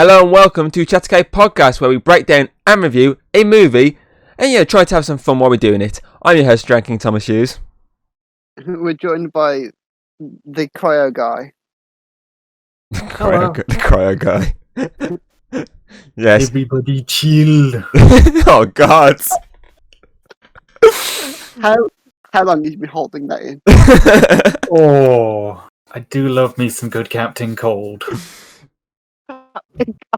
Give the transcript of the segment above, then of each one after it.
Hello and welcome to Cinematography Podcast, where we break down and review a movie and try to have some fun while we're doing it. I'm your host, Drinking Thomas Hughes. We're joined by the cryo guy. The cryo guy. Yes. Everybody chill. Oh God. How long have you been holding that in? Oh, I do love me some good Captain Cold.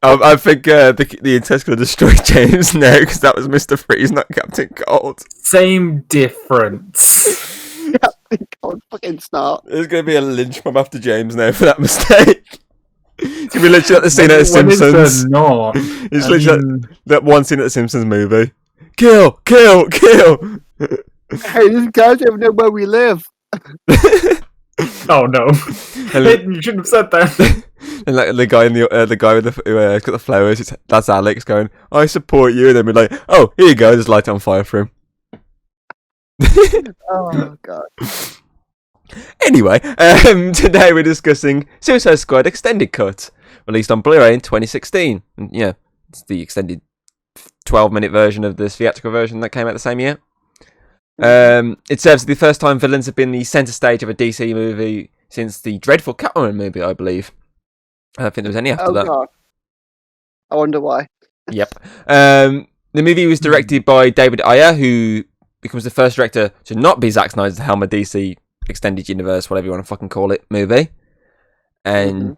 I think the intestine will destroy James now because that was Mr. Freeze, not Captain Cold. Same difference. Captain Cold fucking snort. There's going to be a lynch mob after James now for that mistake. It's going to be literally like the scene at The Simpsons. Not? It's literally like that one scene at The Simpsons movie. Kill! Kill! Kill! Hey, these guys don't even know where we live. Oh no! Hayden, you shouldn't have said that. And like the guy with who's got the flowers, that's Alex going, "I support you," and then we're like, "Oh, here you go, just light it on fire for him." Oh God. Anyway, today we're discussing Suicide Squad Extended Cut, released on Blu-ray in 2016. And, it's the extended 12-minute version of the theatrical version that came out the same year. It serves as the first time villains have been the centre stage of a DC movie since the dreadful Catwoman movie, I believe. I don't think there was any after that. God. I wonder why. Yep. The movie was directed by David Ayer, who becomes the first director to not be Zack Snyder's Helm of DC Extended Universe, whatever you want to fucking call it, movie. And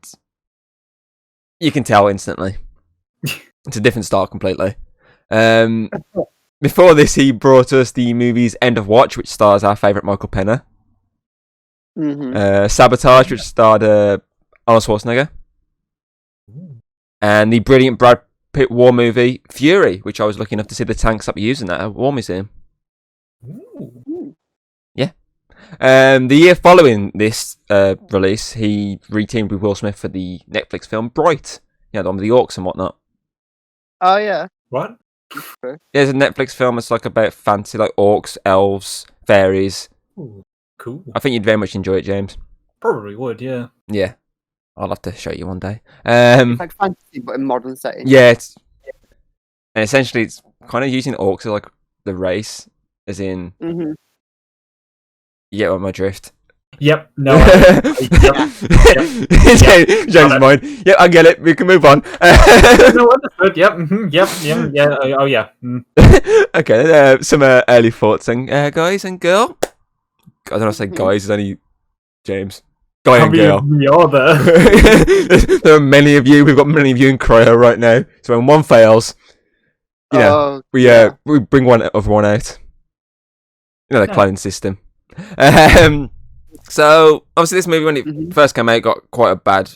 you can tell instantly. It's a different style completely. Before this, he brought us the movie's End of Watch, which stars our favourite Michael Pena. Sabotage, which starred Arnold Schwarzenegger. And the brilliant Brad Pitt war movie, Fury, which I was lucky enough to see the tanks up using at a war museum. Yeah. The year following this release, he reteamed with Will Smith for the Netflix film Bright. The one with the orcs and whatnot. Oh yeah. What? Okay. There's a Netflix film that's like about fantasy, like orcs, elves, fairies. Ooh, cool. I think you'd very much enjoy it, James. Probably would, yeah. Yeah. I'll have to show you one day. It's like fantasy, but in modern setting. Yeah, and essentially it's kind of using orcs as like the race, as in. You get on my drift. Yep. No. James' mind. Yep, I get it. We can move on. No, understood. Yep. Yep. Yeah. Oh yeah. Okay. Some early thoughts, and guys and girl. I don't know if I say guys. It's only James. Guy and girl. There are many of you. We've got many of you in cryo right now. So when one fails, we bring one out. The clone system. So obviously this movie, when it first came out, got quite a bad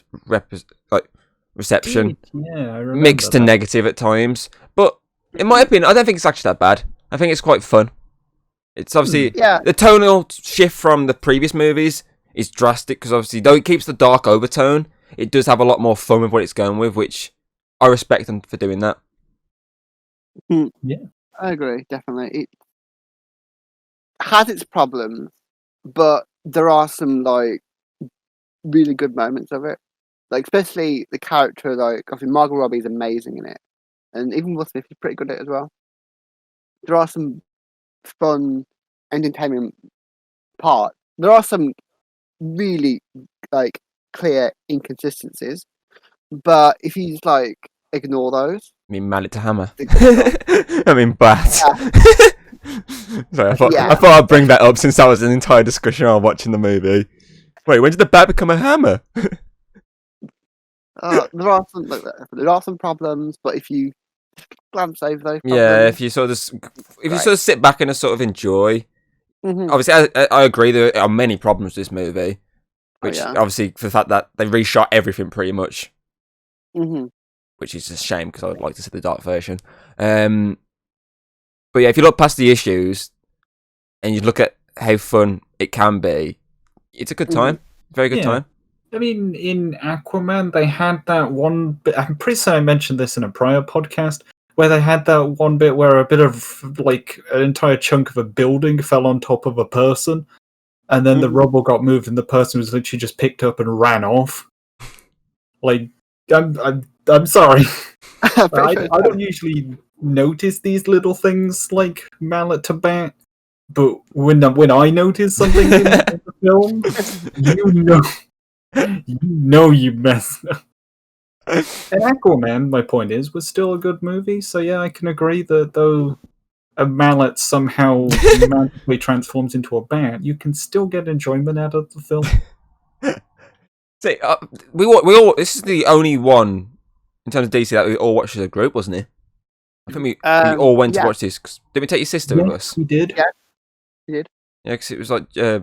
reception. Yeah, I remember mixed to negative at times. But in my opinion, I don't think it's actually that bad. I think it's quite fun. It's obviously the tonal shift from the previous movies is drastic because obviously though it keeps the dark overtone, it does have a lot more fun with what it's going with, which I respect them for doing that. Yeah, I agree. Definitely, it has its problems, but there are some like really good moments of it. Like especially the character, like obviously Margot Robbie is amazing in it, and even Will Smith is pretty good at it as well. There are some fun, entertainment parts. There are some really like clear inconsistencies, but if you just like ignore those, I mean, mallet to hammer. I mean, bat. Sorry, I thought I'd bring that up since that was an entire discussion while watching the movie. Wait, when did the bat become a hammer? There are some problems, but if you glance over those problems, if you sort of sit back and sort of enjoy. Obviously, I agree there are many problems with this movie, which obviously for the fact that they reshot everything pretty much, which is a shame because I would like to see the dark version. But yeah, if you look past the issues and you look at how fun it can be, it's a good time. Very good time. I mean, in Aquaman, they had that one bit. I'm pretty sure I mentioned this in a prior podcast, where they had that one bit where a bit of, like, an entire chunk of a building fell on top of a person, and then the rubble got moved, and the person was literally just picked up and ran off. Like, I'm sorry. I'm pretty sure I don't usually notice these little things like mallet to bat, but when I notice something in the film, you messed up. And Aquaman, my point is, was still a good movie. So yeah, I can agree that though a mallet somehow magically transforms into a bat, you can still get enjoyment out of the film. See, we all. This is the only one in terms of DC that we all watched as a group, wasn't it? I think we all went to watch this. Did we take your sister with us? We did. Yeah, we did. Yeah, because it was like I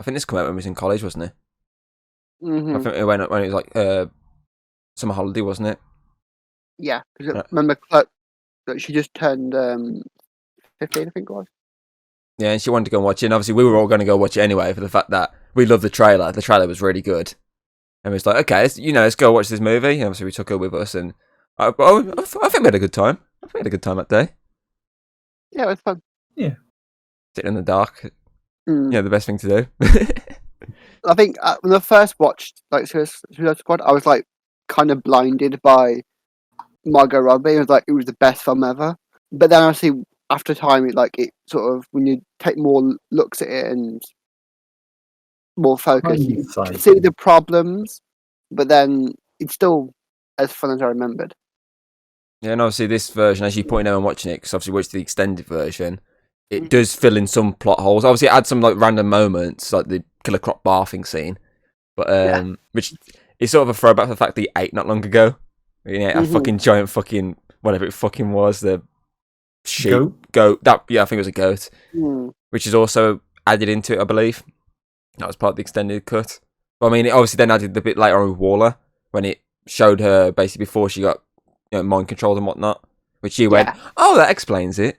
think this came out when we was in college, wasn't it? Mm-hmm. I think it went up when it was like summer holiday, wasn't it? Yeah, because Right. remember Clark, that she just turned 15, I think it was. Yeah, and she wanted to go and watch it. And obviously, we were all going to go watch it anyway for the fact that we loved the trailer. The trailer was really good. And we was like, okay, let's go watch this movie. And obviously, we took her with us. And I think we had a good time. I think we had a good time that day. Yeah, it was fun. Yeah. Sitting in the dark. Mm. Yeah, the best thing to do. I think when I first watched like Suicide Squad, I was like kind of blinded by Margot Robbie. It was like it was the best film ever. But then I see after time, it sort of when you take more looks at it and more focus, you can Hindsight. see the problems. But then it's still as fun as I remembered. Yeah, and obviously, this version, as you pointed out when watching it, because obviously, we watched the extended version, it does fill in some plot holes. Obviously, it adds some like random moments, like the Killer Croc barfing scene, but which is sort of a throwback to the fact that he ate not long ago. A fucking giant fucking whatever it fucking was, the sheep goat. I think it was a goat, which is also added into it, I believe. That was part of the extended cut. But I mean, it obviously then added the bit later on with Waller when it showed her basically before she got mind controlled and whatnot, which she went, oh, that explains it.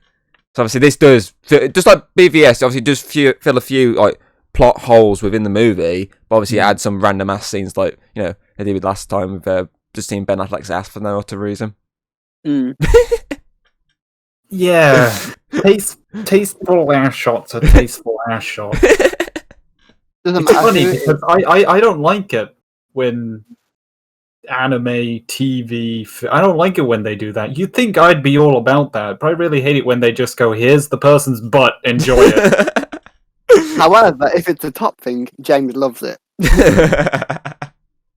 So obviously this does, just like BVS, obviously does fill a few like plot holes within the movie, but obviously add some random ass scenes like they did with last time with just seeing Ben Affleck's ass for no other reason. Yeah, tasteful ass shots are tasteful ass shots. Doesn't It's matter. funny because I don't like it when anime, TV. I don't like it when they do that. You'd think I'd be all about that, but I really hate it when they just go, "Here's the person's butt, enjoy it." However, if it's a top thing, James loves it.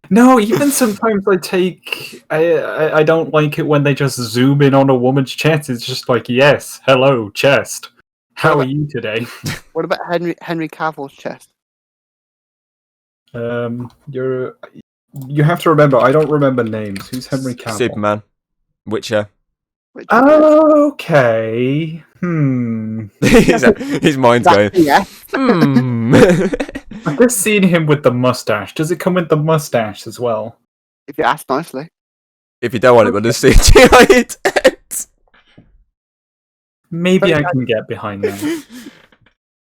No, even sometimes I don't like it when they just zoom in on a woman's chest. It's just like, yes, hello, chest. How are you today? What about Henry Cavill's chest? You have to remember, I don't remember names. Who's Henry Cavill? Superman, Witcher. Okay. His mind's going. I've just seen him with the mustache. Does it come with the mustache as well? If you ask nicely. If you don't want it, we'll just CGI. Maybe I can get behind that.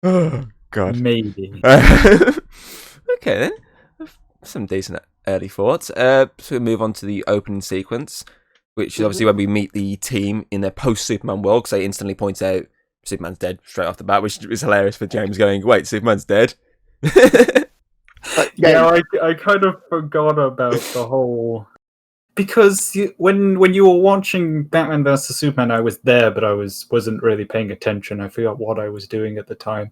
Oh God. Maybe. Okay then. Some decent early thoughts. So we move on to the opening sequence, which is obviously when we meet the team in their post-Superman world, because they instantly point out Superman's dead straight off the bat, which is hilarious for James going, wait, Superman's dead? Yeah, I kind of forgot about the whole... Because when you were watching Batman vs. Superman, I was there, but I wasn't really paying attention. I forgot what I was doing at the time.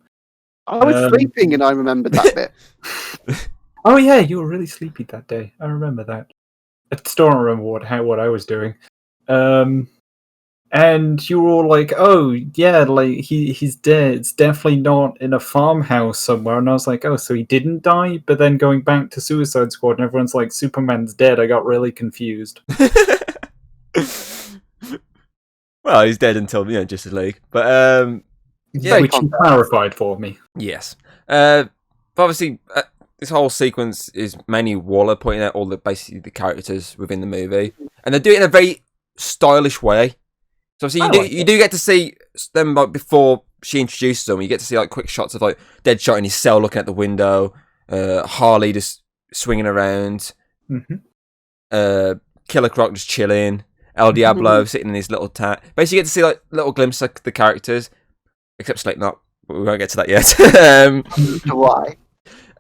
I was sleeping and I remembered that bit. Oh yeah, you were really sleepy that day. I remember that. I still don't remember what I was doing. And you were all like, "Oh yeah, like he's dead. It's definitely not in a farmhouse somewhere." And I was like, "Oh, so he didn't die?" But then going back to Suicide Squad, and everyone's like, "Superman's dead." I got really confused. Well, he's dead until Justice League, but which you clarified for me. Yes, but obviously. This whole sequence is mainly Waller pointing out all basically the characters within the movie, and they do it in a very stylish way. So obviously you do get to see them like before she introduces them. You get to see like quick shots of like Deadshot in his cell looking at the window, Harley just swinging around, Killer Croc just chilling, El Diablo sitting in his little tat. Basically, you get to see like little glimpses of the characters, except Slipknot, but we won't get to that yet. Why?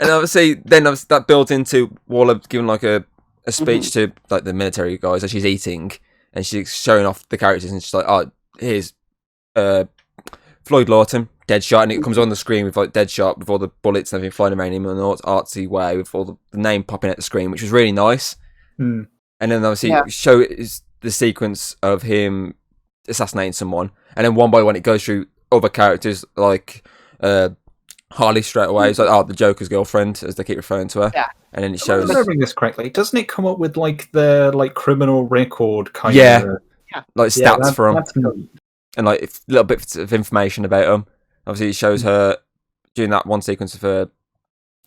And obviously, then that builds into Waller giving like a a speech to like the military guys as she's eating, and she's showing off the characters, and she's like, "Oh, here's Floyd Lawton, Deadshot," and it comes on the screen with like Deadshot with all the bullets and everything flying around him in an artsy way with all the name popping at the screen, which was really nice. Mm. And then obviously show is the sequence of him assassinating someone, and then one by one it goes through other characters like Harley straight away. It's like, oh, the Joker's girlfriend, as they keep referring to her. Yeah. And then it shows. If I remember this correctly, doesn't it come up with like the criminal record kind Yeah. of? Like stats from that's neat. and like little bits of information about him. Obviously, it shows her during that one sequence of her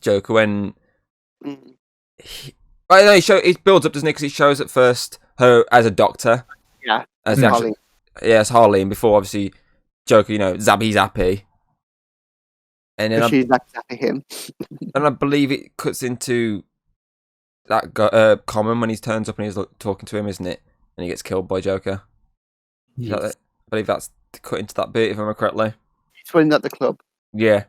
Joker when. I know it builds up, doesn't it? Because it shows at first her as a doctor. Yeah. As Harley. As Harley, and before obviously Joker, zabby zappy. And then She's zappy him. And I believe it cuts into that Common when he turns up and he's talking to him, isn't it? And he gets killed by Joker. Yes. I believe that's cut into that bit, if I remember correctly. He's running at the club. Yeah.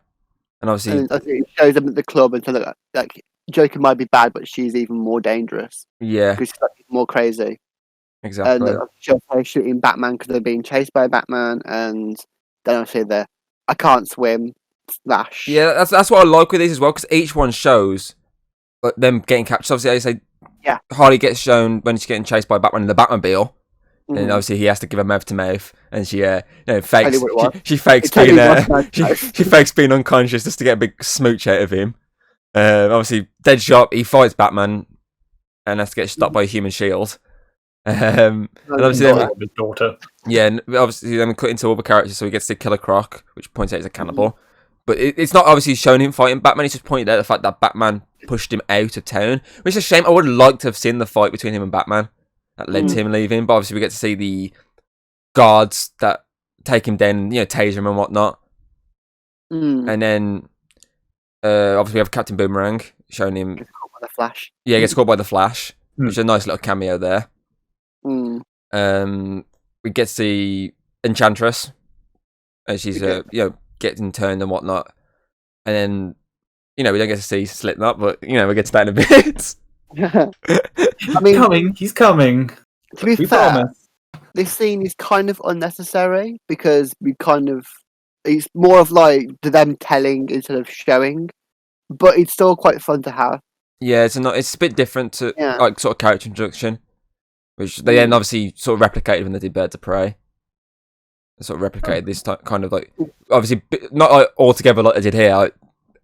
And obviously... And it shows them at the club and so like Joker might be bad, but she's even more dangerous. Yeah. Because she's like, more crazy. Exactly. And she'll shooting Batman because they're being chased by Batman, and then obviously I can't swim. Slash. Yeah, that's what I like with these as well, because each one shows them getting captured. Obviously, I say Harley gets shown when she's getting chased by Batman in the Batmobile, and obviously he has to give her mouth to mouth, and she fakes. She fakes being she fakes being unconscious just to get a big smooch out of him. Obviously, Deadshot, he fights Batman and has to get stopped by a human shield. And obviously his daughter. Yeah, and obviously then we cut into other characters, so he gets to Killer Croc, which points out he's a cannibal. But it's not obviously showing him fighting Batman, it's just pointed out the fact that Batman pushed him out of town, which is a shame. I would have liked to have seen the fight between him and Batman that led to him leaving, but obviously we get to see the guards that take him down, taser him and whatnot. And then obviously we have Captain Boomerang showing him... Gets caught by the Flash. Yeah, gets caught by the Flash, which is a nice little cameo there. We get to see Enchantress, and she's getting turned and whatnot, and then we don't get to see Slipknot, but we get to that in a bit. I mean, he's coming. To be fair, this scene is kind of unnecessary because it's more of like them telling instead of showing, but it's still quite fun to have. Yeah, it's a bit different to like sort of character introduction, which they then obviously sort of replicated when they did Birds of Prey. They sort of replicated this kind of like obviously not like all together like they did here, like,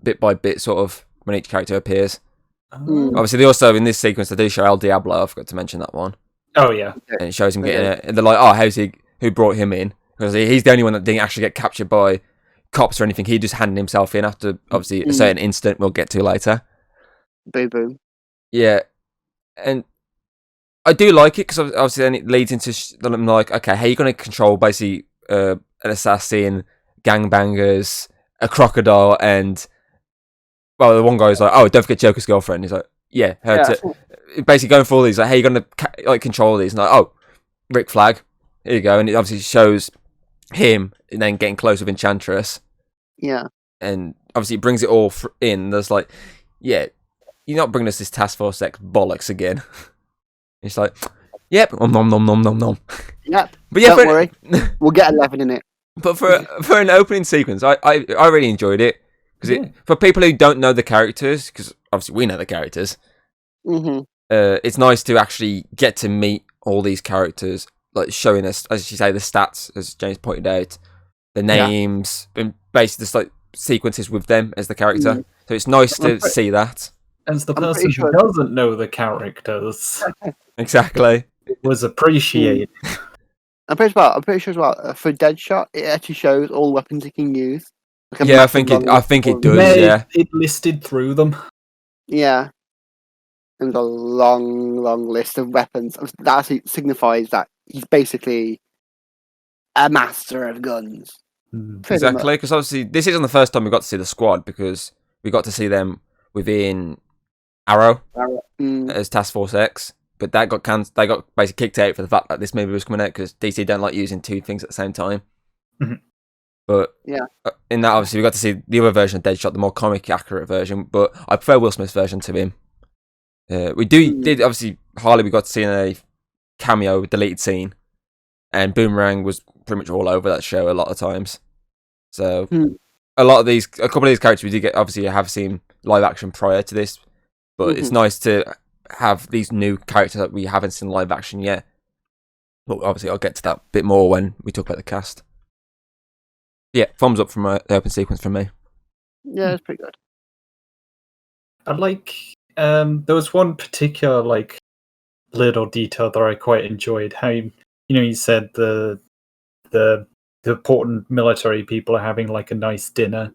bit by bit, sort of when each character appears. Obviously, they also in this sequence they do show El Diablo. I forgot to mention that one. Oh yeah, and it shows him getting it. And they're like, "Oh, who brought him in?" Because he's the only one that didn't actually get captured by cops or anything. He just handed himself in after obviously a certain incident we'll get to later. Boom, boom. Yeah, and I do like it because obviously then it leads into them like, okay, how are you going to control basically an assassin, gangbangers, a crocodile, and well, the one guy's like, oh, don't forget Joker's girlfriend. He's like, yeah, her too. Basically going for all these, like, how are you going to control these? And like, oh, Rick Flag, here you go, and it obviously shows him and then getting close with Enchantress. Yeah, and obviously it brings it all in. There's like, yeah, you're not bringing us this Task Force X bollocks again. It's like, yep, nom nom nom nom nom nom. Yep. But yeah, don't worry, we'll get 11 in it. But for an opening sequence, I really enjoyed it because for people who don't know the characters, because obviously we know the characters, it's nice to actually get to meet all these characters, like showing us, as you say, the stats, as James pointed out, the names, and basically just like sequences with them as the character. So it's nice to see that. As the person who doesn't know the characters, exactly, it was appreciated. I'm pretty sure as well. For Deadshot, it actually shows all weapons he can use. Like I think it does. Yeah, it listed through them. Yeah, and a long list of weapons. That actually signifies that he's basically a master of guns. Exactly, because obviously this isn't the first time we got to see the squad, because we got to see them within Arrow. As Task Force X. But that got they got basically kicked out for the fact that this movie was coming out because DC don't like using two things at the same time. But in that, obviously, we got to see the other version of Deadshot, the more comic accurate version. But I prefer Will Smith's version to him. We did obviously Harley. We got to see in a cameo deleted scene, and Boomerang was pretty much all over that show a lot of times. So a couple of these characters we did get obviously have seen live action prior to this, but it's nice to have these new characters that we haven't seen live action yet. But obviously I'll get to that bit more when we talk about the cast. Yeah, thumbs up from the open sequence from me. Yeah, it's pretty good. I like. There was one particular like little detail that I quite enjoyed. How you said the important military people are having like a nice dinner,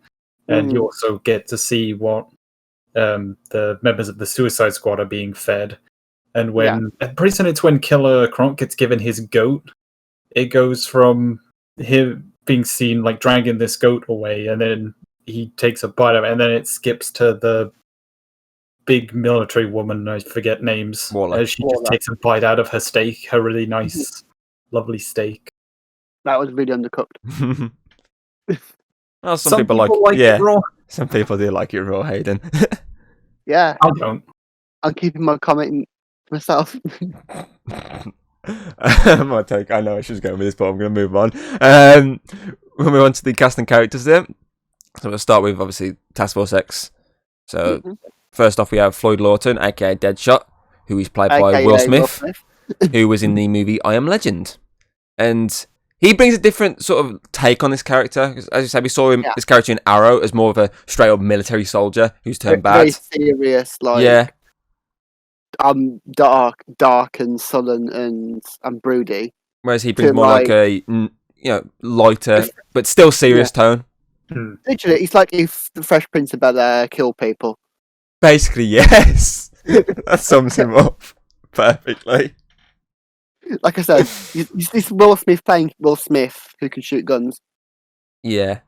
and you also get to see what the members of the Suicide Squad are being fed. And when pretty soon it's when Killer Croc gets given his goat, it goes from him being seen like dragging this goat away, and then he takes a bite of it, and then it skips to the big military woman, I forget names, as she just takes a bite out of her steak, her really nice, lovely steak. That was really undercooked. Well, some people like it raw. Some people do like it raw, Hayden. Yeah. I don't. I'm keeping my comment to myself. My take. I know I should go with this, but I'm going to move on. We'll move on to the cast and characters then. So we'll start with obviously Task Force X. So first off, we have Floyd Lawton, aka Deadshot, who is played by Will Smith, who was in the movie I Am Legend, and he brings a different sort of take on this character. As you said, we saw him this character in Arrow as more of a straight up military soldier who's turned bad. Very serious, like dark and sullen and broody. Whereas he brings more like a lighter but still serious tone. Literally, it's like if the Fresh Prince of Bel-Air killed people. Basically, yes. That sums him up perfectly. Like I said, this Will Smith playing Will Smith who can shoot guns. Yeah.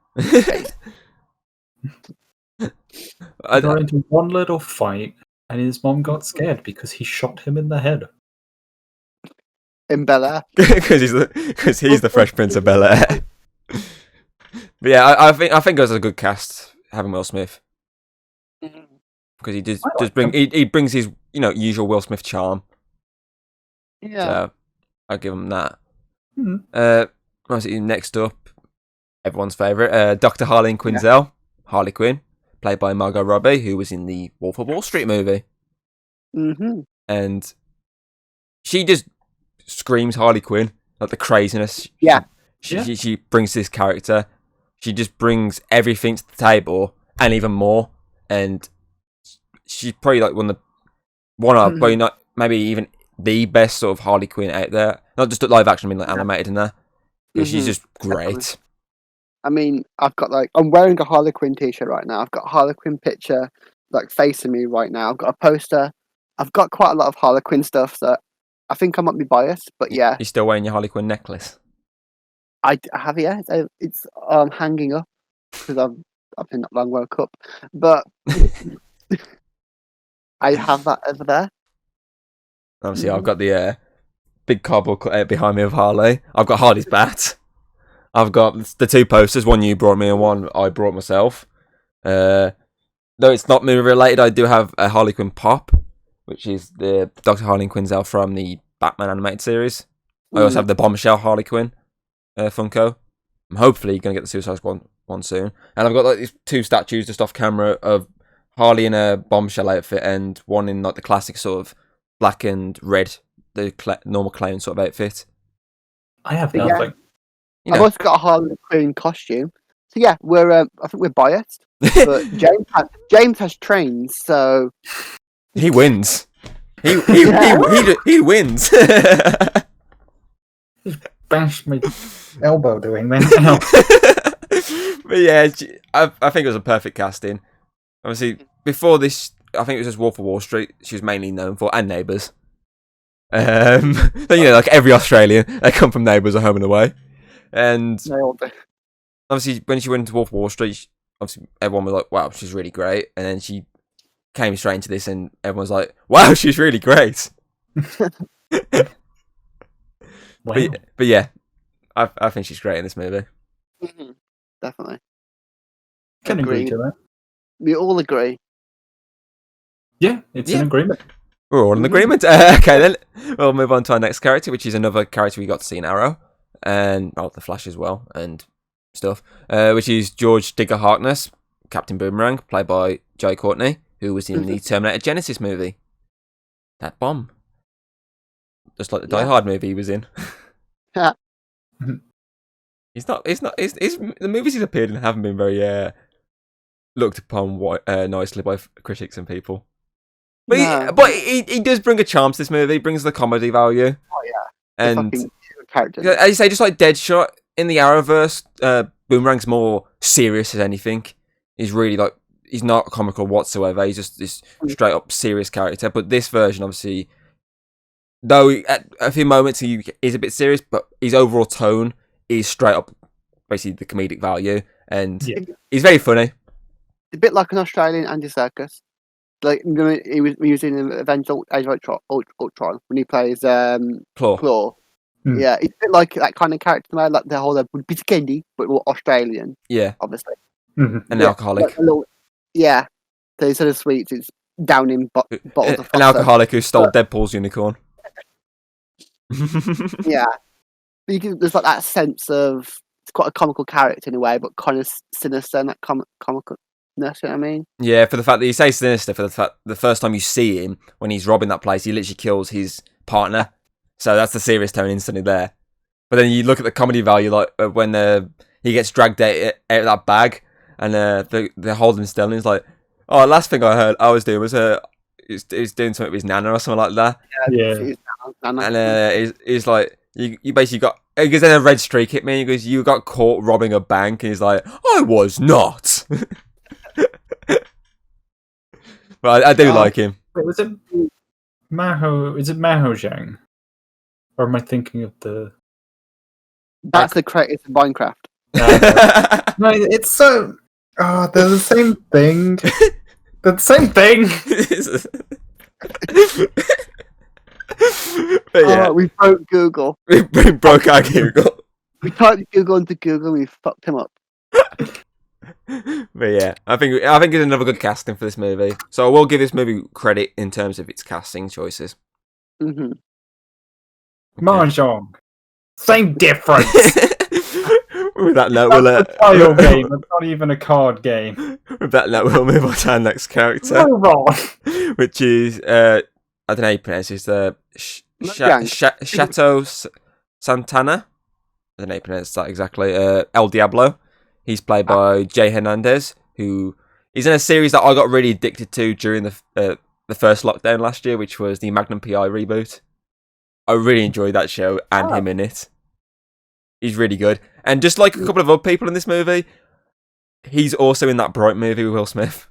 I got into one little fight, and his mom got scared because he shot him in the head. In Bel-Air. Because he's the Fresh Prince of Bel-Air. But yeah, I think it was a good cast having Will Smith, because he brings his usual Will Smith charm. Yeah. So I'll give him that. Next up, everyone's favourite, Dr. Harleen Quinzel, Harley Quinn, played by Margot Robbie, who was in the Wolf of Wall Street movie. And she just screams Harley Quinn, like the craziness. Yeah. She brings this character. She just brings everything to the table and even more. And she's probably like probably not, maybe even the best sort of Harley Quinn out there. Not just live action, I mean like animated in there. She's just great. Definitely. I mean, I'm wearing a Harley Quinn t-shirt right now. I've got a Harley Quinn picture like facing me right now. I've got a poster. I've got quite a lot of Harley Quinn stuff, so I think I might be biased, but yeah. You're still wearing your Harley Quinn necklace? I have, yeah. It's hanging up because I've been not long woke up, but I have that over there. Obviously, I've got the big cardboard behind me of Harley. I've got Harley's bat. I've got the two posters, one you brought me and one I brought myself. Though it's not movie related, I do have a Harley Quinn pop, which is the Dr. Harleen Quinzel from the Batman animated series. I also have the Bombshell Harley Quinn Funko. I'm hopefully going to get the Suicide Squad one soon. And I've got like these two statues just off camera of Harley in a Bombshell outfit and one in like the classic sort of black and red, the normal clown sort of outfit. I have nothing. I've also got a Harley Quinn costume. So yeah, I think we're biased. But James has trains, so he wins. He wins. Just bashed my elbow doing that. But yeah, I think it was a perfect casting. Obviously, before this, I think it was just Wolf of Wall Street. She was mainly known for, and Neighbours. Like every Australian, they come from Neighbours or Home and Away. And obviously, when she went to Wolf of Wall Street, obviously everyone was like, "Wow, she's really great." And then she came straight into this, and everyone was like, "Wow, she's really great." Wow. But yeah, I think she's great in this movie. Definitely. Can agree to that. We all agree. Yeah, it's an agreement. We're all in agreement. Okay, then we'll move on to our next character, which is another character we got to see in Arrow, and the Flash as well, and stuff. Which is George Digger Harkness, Captain Boomerang, played by Jai Courtney, who was in the Terminator Genesis movie. That bomb, just like the Die Hard movie he was in. Yeah. He's not. The movies he's appeared in haven't been very looked upon nicely by critics and people. But he does bring a charm to this movie. He brings the comedy value. Oh yeah, and character. as you say, just like Deadshot in the Arrowverse, Boomerang's more serious as anything. He's really like he's not comical whatsoever. He's just this straight up serious character. But this version, obviously, though at a few moments he is a bit serious, but his overall tone is straight up basically the comedic value, and he's very funny. A bit like an Australian Andy Serkis. Like he was in Avengers Age of Ultron when he plays Claw. Yeah, it's a bit like that kind of character, like the whole bit candy, but more Australian. Yeah, obviously. An alcoholic. So instead of sweets, it's down in bottles of an alcoholic who stole Deadpool's unicorn. Yeah, but there's like that sense of it's quite a comical character in a way, but kind of sinister and that comical. You know what I mean? Yeah, for the fact that you say sinister, for the fact the first time you see him when he's robbing that place, he literally kills his partner. So that's the serious tone instantly there. But then you look at the comedy value, like when he gets dragged out of that bag and they hold him still, and he's like, "Oh, last thing I heard I was doing was he's doing something with his nana or something like that." Yeah. And he's like, "You basically got." Because then a red streak hit me. He goes, "You got caught robbing a bank," and he's like, "I was not." But I do like him. Wait, was it Maho? Is it Maho Zhang? Or am I thinking of the? That's the creator of Minecraft. No, it's so. Oh, they're the same thing. They're the same thing. But yeah, we broke Google. we broke our Google. We typed Google into Google and we fucked him up. But yeah, I think it's another good casting for this movie. So I will give this movie credit in terms of its casting choices. Mm-hmm. Mahjong. Same difference. With that note, That's a tile game. It's not even a card game. With that note, we'll move on to our next character, which is I don't know how you pronounce it. It's Chateau Santana. I don't know how you pronounce that exactly. El Diablo. He's played by Jay Hernandez, who is in a series that I got really addicted to during the first lockdown last year, which was the Magnum PI reboot. I really enjoyed that show and him in it. He's really good. And just like a couple of other people in this movie, he's also in that Bright movie with Will Smith.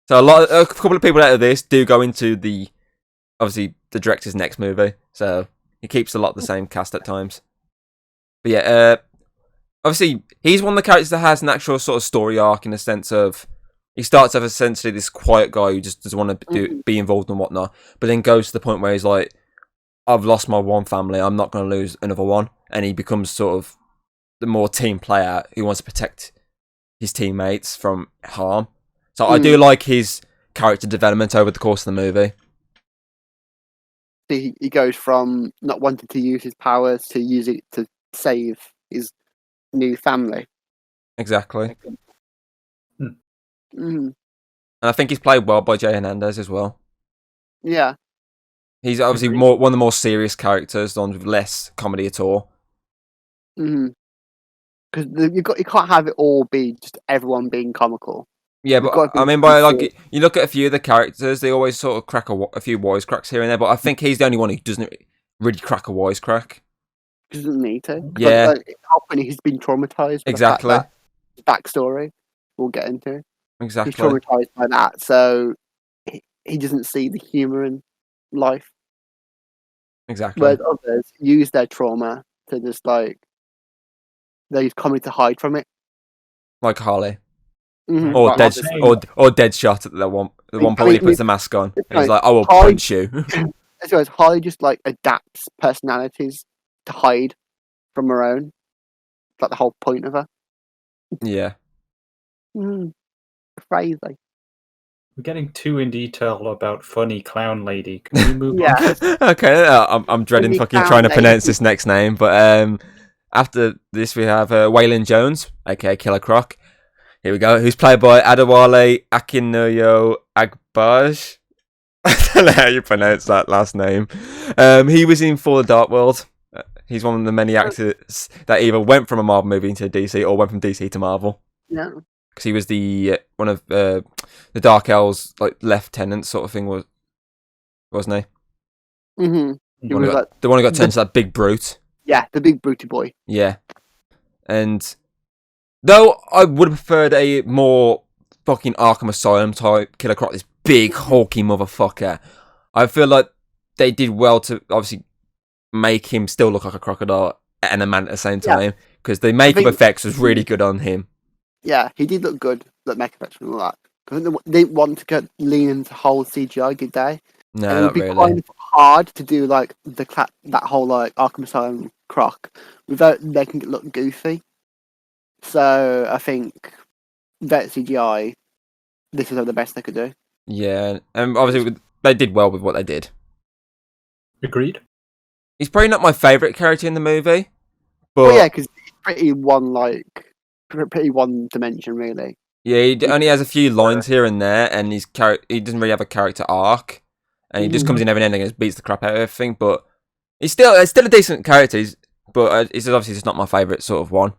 So a couple of people out of this do go into the director's next movie. So he keeps a lot of the same cast at times. But yeah, obviously he's one of the characters that has an actual sort of story arc in the sense of he starts off essentially this quiet guy who just doesn't want to be involved and whatnot, but then goes to the point where he's like, I've lost my one family, I'm not going to lose another one. And he becomes sort of the more team player who wants to protect his teammates from harm. So I do like his character development over the course of the movie. He goes from not wanting to use his powers to use it to save his new family. Exactly. Mm. And I think he's played well by Jay Hernandez as well. Yeah. He's obviously one of the more serious characters, the one with less comedy at all. Because you can't have it all be just everyone being comical. Yeah, but I mean, by like you look at a few of the characters, they always sort of crack a few wisecracks here and there. But I think he's the only one who doesn't really crack a wisecrack. Doesn't need to. Yeah, often he's been traumatized. Exactly. Backstory we'll get into. Exactly. He's traumatized by that, so he doesn't see the humour in life. Exactly. Whereas others use their trauma to just they use comedy to hide from it. Like Harley. Mm-hmm. Or Deadshot at the one point he puts the mask on. And he's like, I will punch you. Anyways, Harley just adapts personalities to hide from her own. Like the whole point of her. Yeah. Crazy. We're getting too in detail about funny clown lady. Can we move on? Yeah. Okay, I'm dreading Funny fucking clown trying to lady. pronounce this next name, but after this we have Waylon Jones, aka Killer Croc. Here we go. Who's played by Adewale Akinnuoye Agbaj. I don't know how you pronounce that last name. He was in For the Dark World. He's one of the many actors that either went from a Marvel movie into DC or went from DC to Marvel. Yeah. Because he was the one of the Dark Elves, like lieutenant sort of thing, wasn't he? Mm-hmm. He was like The one who got turned to that big brute. the big booty boy. Yeah, and though I would have preferred a more fucking Arkham Asylum type Killer Croc, this big hulky motherfucker, I feel like they did well to obviously make him still look like a crocodile and a man at the same time, because the makeup effects was really good on him. Yeah, he did look good, like makeup effects and all that. But they didn't want to lean into whole CGI, did they? No, and it would not be really. kind of hard to do like that whole like Arkham Asylum Croc without making it look goofy. So I think that CGI, this is the best they could do. Yeah, and obviously they did well with what they did. Agreed. He's probably not my favourite character in the movie, but Well, yeah, because he's pretty one dimension, really. yeah, he only has a few lines here and there, and he doesn't really have a character arc, and he just comes in every now and then and just beats the crap out of everything. But it's still a decent character, but it's obviously just not my favourite sort of one.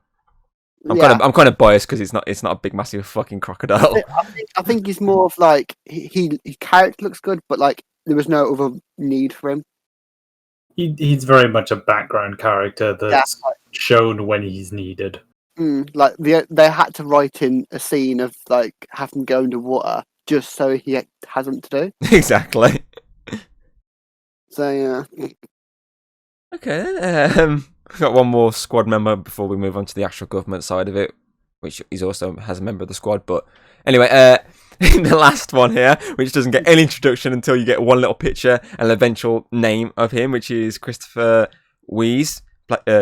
I'm kind of biased because it's not a big massive fucking crocodile. I think he's more of like his character looks good, but like there was no other need for him. He's very much a background character that's shown when he's needed. Like they had to write in a scene of like having to go underwater just so he has something to do. Exactly. So yeah. Okay, then. We've got one more squad member before we move on to the actual government side of it, which is also has a member of the squad. But anyway, in the last one here, which doesn't get any introduction until you get one little picture and an eventual name of him, which is Christopher Weese,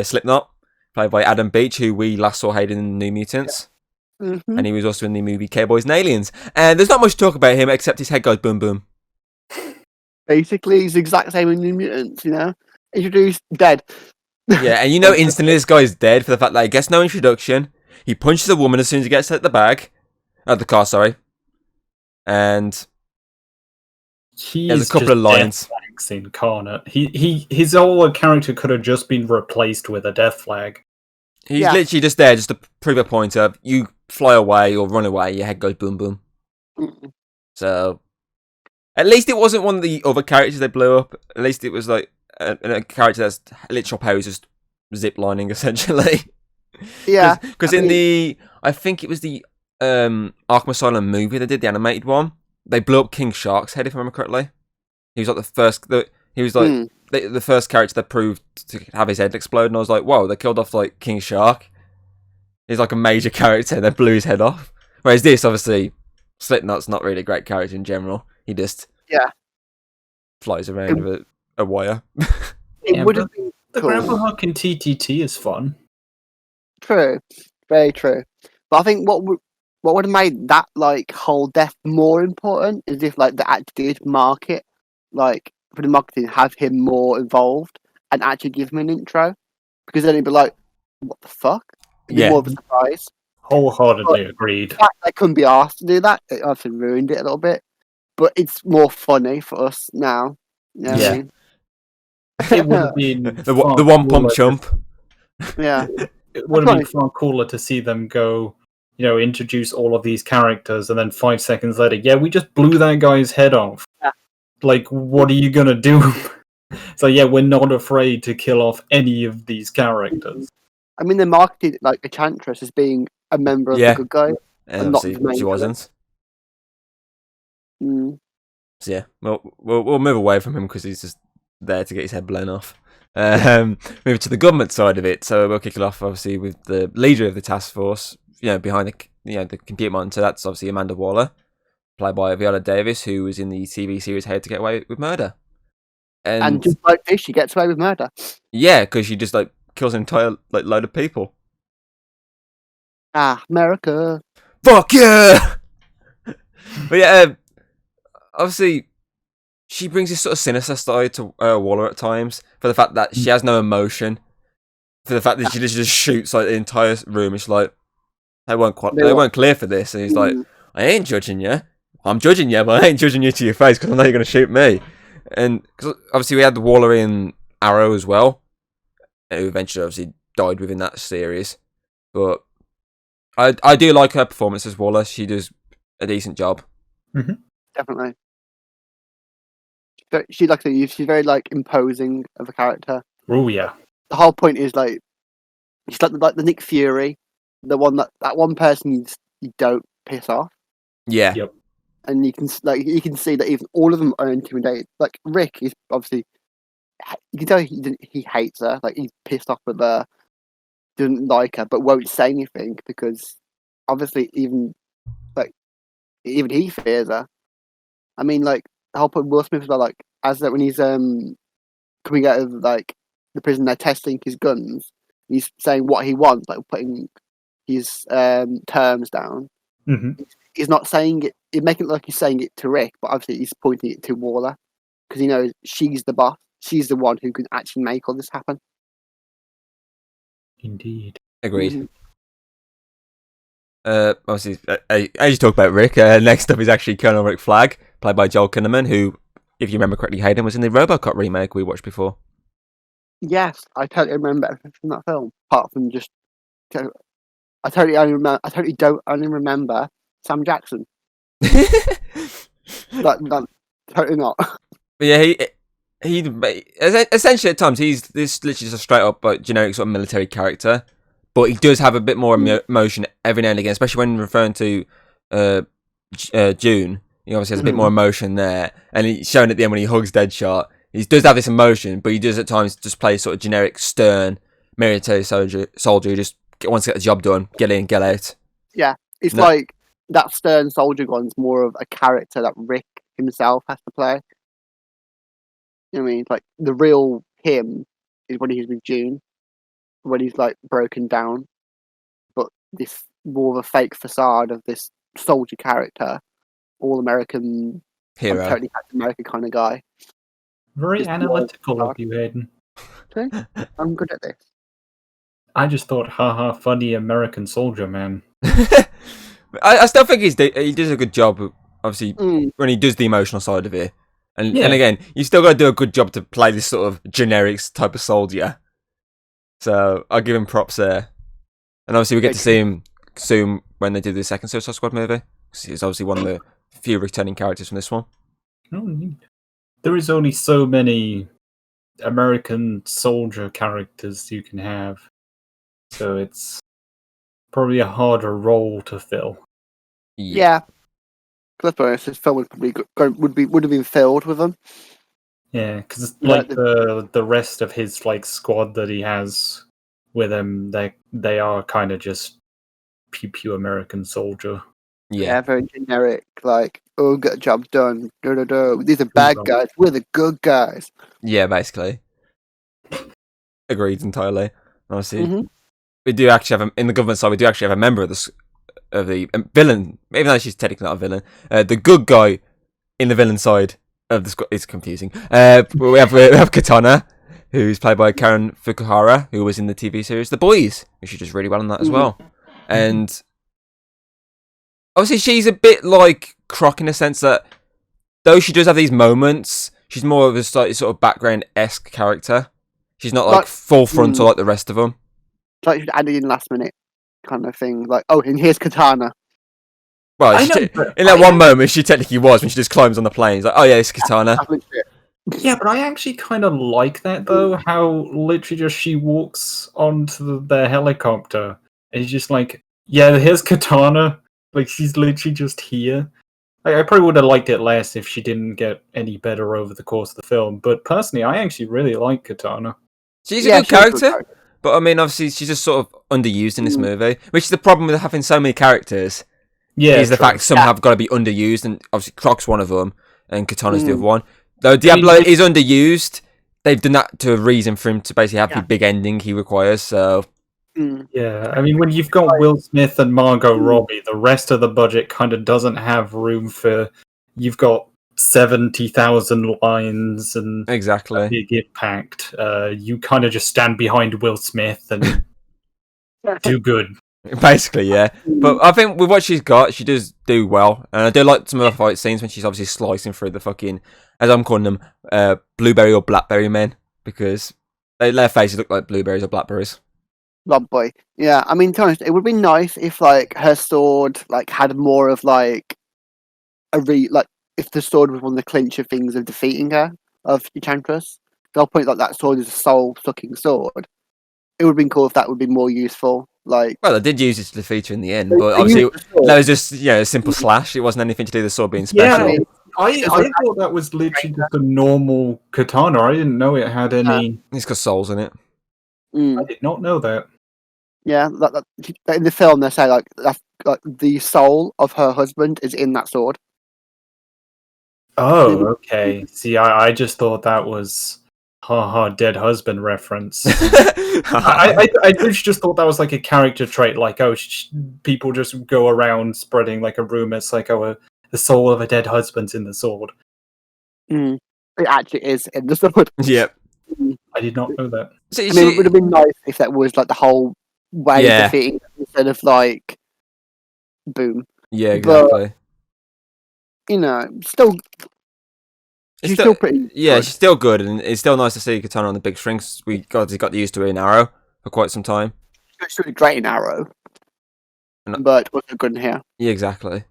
Slipknot, played by Adam Beach, who we last saw Hayden in New Mutants. Yeah. Mm-hmm. And he was also in the movie Cowboys and Aliens. And there's not much to talk about him except his head goes boom boom. Basically, he's the exact same in New Mutants, you know? Introduced, dead. Yeah, and you know instantly this guy is dead for the fact that he gets no introduction. He punches a woman as soon as he gets out the car, sorry. And there's a couple of lines. Incarnate. His whole character could have just been replaced with a death flag. He's literally just there just to prove a point of you fly away or run away, your head goes boom boom. Mm. So at least it wasn't one of the other characters they blew up. At least it was like a character that's literal power is just zip lining essentially. Yeah, because I think it was the Arkham Asylum movie they did, the animated one. They blew up King Shark's head, if I remember correctly. He was like the first character that proved to have his head explode, and I was like, whoa, they killed off like King Shark. He's like a major character, and they blew his head off. Whereas this, obviously, Slipknot's not really a great character in general. He just flies around with a wire. It would have been the cool. grapple hook in TTT is fun. True, very true. But I think what would have made that like whole death more important is if like the actor did market, like for the marketing, have him more involved and actually give him an intro, because then he'd be like, "What the fuck?" It'd be more of a surprise. Wholeheartedly agreed. The fact they couldn't be asked to do that, it obviously ruined it a little bit. But it's more funny for us now. You know what I mean? It would have been the one pump chump. Yeah. It would have been far cooler to see them go, introduce all of these characters, and then 5 seconds later, we just blew that guy's head off. Yeah. Like, what are you gonna do? So we're not afraid to kill off any of these characters. I mean, they marketed like Enchantress as being a member of the good guys, and not obviously the main she wasn't. So yeah, we'll move away from him because he's just there to get his head blown off. Move to the government side of it. So we'll kick it off obviously with the leader of the task force, behind the computer monitor. That's obviously Amanda Waller, played by Viola Davis, who was in the TV series How to Get Away with Murder. And just like this, she gets away with murder. Yeah, because she just like kills an entire load of people. America. Fuck yeah! But obviously, she brings this sort of sinister side to Waller at times for the fact that she has no emotion, for the fact that she just shoots like the entire room. It's like they weren't clear for this, and he's like, I ain't judging you. I'm judging you, but I ain't judging you to your face because I know you're going to shoot me. And cause obviously we had the Waller in Arrow as well, who eventually obviously died within that series. But I do like her performance as Waller. She does a decent job. Mm-hmm. Definitely. But she's very like imposing of a character. Oh yeah. The whole point is like she's like the Nick Fury, the one that one person you don't piss off. Yeah. Yep. And you can see that even all of them are intimidated. Like Rick is obviously, you can tell he hates her. Like he's pissed off with her, doesn't like her, but won't say anything because obviously even he fears her. I mean, like the whole point Will Smith as well. Like as that when he's coming out of like the prison, they're testing his guns. He's saying what he wants, like putting his terms down. Mm-hmm. He's not saying it. He's making it like he's saying it to Rick, but obviously he's pointing it to Waller because he knows she's the boss. She's the one who can actually make all this happen. Indeed. Agreed. Mm-hmm. Obviously, as you talk about Rick, next up is actually Colonel Rick Flag, played by Joel Kinnaman, who, if you remember correctly, Hayden was in the RoboCop remake we watched before. Yes, I totally remember everything from that film, apart from just. I totally don't only remember Sam Jackson. That totally not. But yeah, he essentially at times he's this literally just a straight up like generic sort of military character, but he does have a bit more emotion every now and again, especially when referring to June. He obviously has a bit more emotion there, and he's shown at the end when he hugs Deadshot. He does have this emotion, but he does at times just play sort of generic stern military soldier who just wants to get the job done, get in, get out. Yeah, it's like that stern soldier one's more of a character that Rick himself has to play. You know what I mean? Like the real him is when he's with June, when he's like broken down. But this more of a fake facade of this soldier character, all American, Hero. I'm totally Captain America kind of guy. Very Just analytical of you, Hayden. See? I'm good at this. I just thought, haha, funny American soldier man. I still think he does a good job, obviously, when he does the emotional side of it. And again, you still got to do a good job to play this sort of generic type of soldier. So I'll give him props there. And obviously we get to see him soon when they do the second Suicide Squad movie. He's obviously one of the few returning characters from this one. Oh, neat. There is only so many American soldier characters you can have. So it's probably a harder role to fill. Yeah. Let's be honest, this film would have been filled with them. Yeah, because like the rest of his like squad that he has with him, they are kind of just pew American soldier. Yeah, very generic. Like, oh, get a job done. These are bad guys. We're the good guys. Yeah, basically. Agreed entirely. Honestly, we do actually have in the government side. We do actually have a member of the villain, even though she's technically not a villain. The good guy in the villain side of the squad is confusing. We have Katana, who's played by Karen Fukuhara, who was in the TV series The Boys, which she does really well in that as well. And obviously, she's a bit like Croc in the sense that though she does have these moments, she's more of a slightly sort of background-esque character. She's not like full frontal like the rest of them. Like she'd added in last minute kind of thing. Like, oh, and here's Katana. Well, in that one moment, she technically was when she just climbs on the plane. She's like, oh yeah, it's Katana. Yeah, but I actually kind of like that though. How literally just she walks onto the helicopter and she's just like, yeah, here's Katana. Like she's literally just here. I probably would have liked it less if she didn't get any better over the course of the film. But personally, I actually really like Katana. She's a good character, but I mean, obviously, she's just sort of underused in this movie, which is the problem with having so many characters. Yeah, is the fact some have got to be underused, and obviously Croc's one of them, and Katana's the other one. Though Diablo is underused, they've done that to a reason for him to basically have the big ending he requires. So yeah, I mean, when you've got Will Smith and Margot Robbie, the rest of the budget kind of doesn't have room for. You've got 70,000 lines and Exactly. big impact. You kind of just stand behind Will Smith and do good. Basically, yeah. But I think with what she's got, she does do well. And I do like some of the fight scenes when she's obviously slicing through the fucking, as I'm calling them, blueberry or blackberry men. Because their faces look like blueberries or blackberries. Rob boy. Yeah, I mean, to be honest, it would be nice if like her sword like had more of like like if the sword was one of the clincher things of defeating her of Enchantress. The whole point like that sword is a soul sucking sword. It would have been cool if that would be more useful. Like, Well, I did use it to defeat her in the end, they but obviously used the sword. that was just a simple slash. It wasn't anything to do with the sword being Yeah, special. mean, I thought that was literally just a normal katana. I didn't know it had any. It's got souls in it. Mm. I did not know that. Yeah, in the film they say like that's like the soul of her husband is in that sword. Oh, okay. See, I just thought that was dead husband reference. I literally just thought that was like a character trait, like people just go around spreading like a rumor. It's like the soul of a dead husband's in the sword. Mm. It actually is in the sword. Yep. I did not know that. So I mean, it would have been nice if that was like the whole way Yeah. of defeating instead of like boom. Yeah, exactly. Still It's she's still pretty good. she's still good, and it's still nice to see Katana on the big strings. We got used to her in Arrow for quite some time. She's really great in Arrow, And- but wasn't good in here. Yeah, exactly.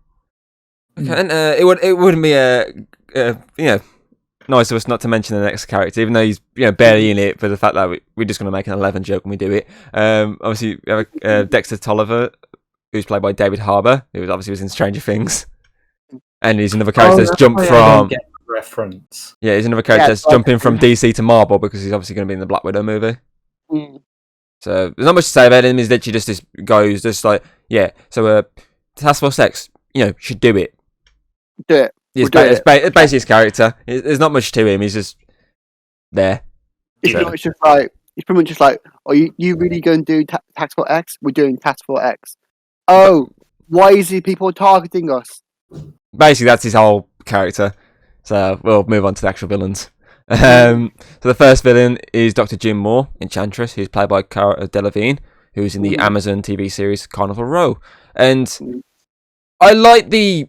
Okay, and it wouldn't be nice of us not to mention the next character, even though he's barely in it. For the fact that we're just going to make an 11 joke when we do it. Obviously we have Dexter Tolliver, who's played by David Harbour, who obviously was in Stranger Things, and he's another character that's jumped from. Reference. Yeah, he's another character that's jumping from DC to Marvel because he's obviously going to be in the Black Widow movie. Mm. So there's not much to say about him. He's literally just this guy who's just like, So Task Force X, should do it. Do it. It's basically his character. There's not much to him. He's just there. He's pretty much just like, are you really going to do Task Force X? We're doing Task Force X. Oh, why is he people targeting us? Basically, that's his whole character. So we'll move on to the actual villains. So the first villain is Dr. Jim Moore, Enchantress, who's played by Cara Delevingne, who's in the Amazon TV series Carnival Row. And I like the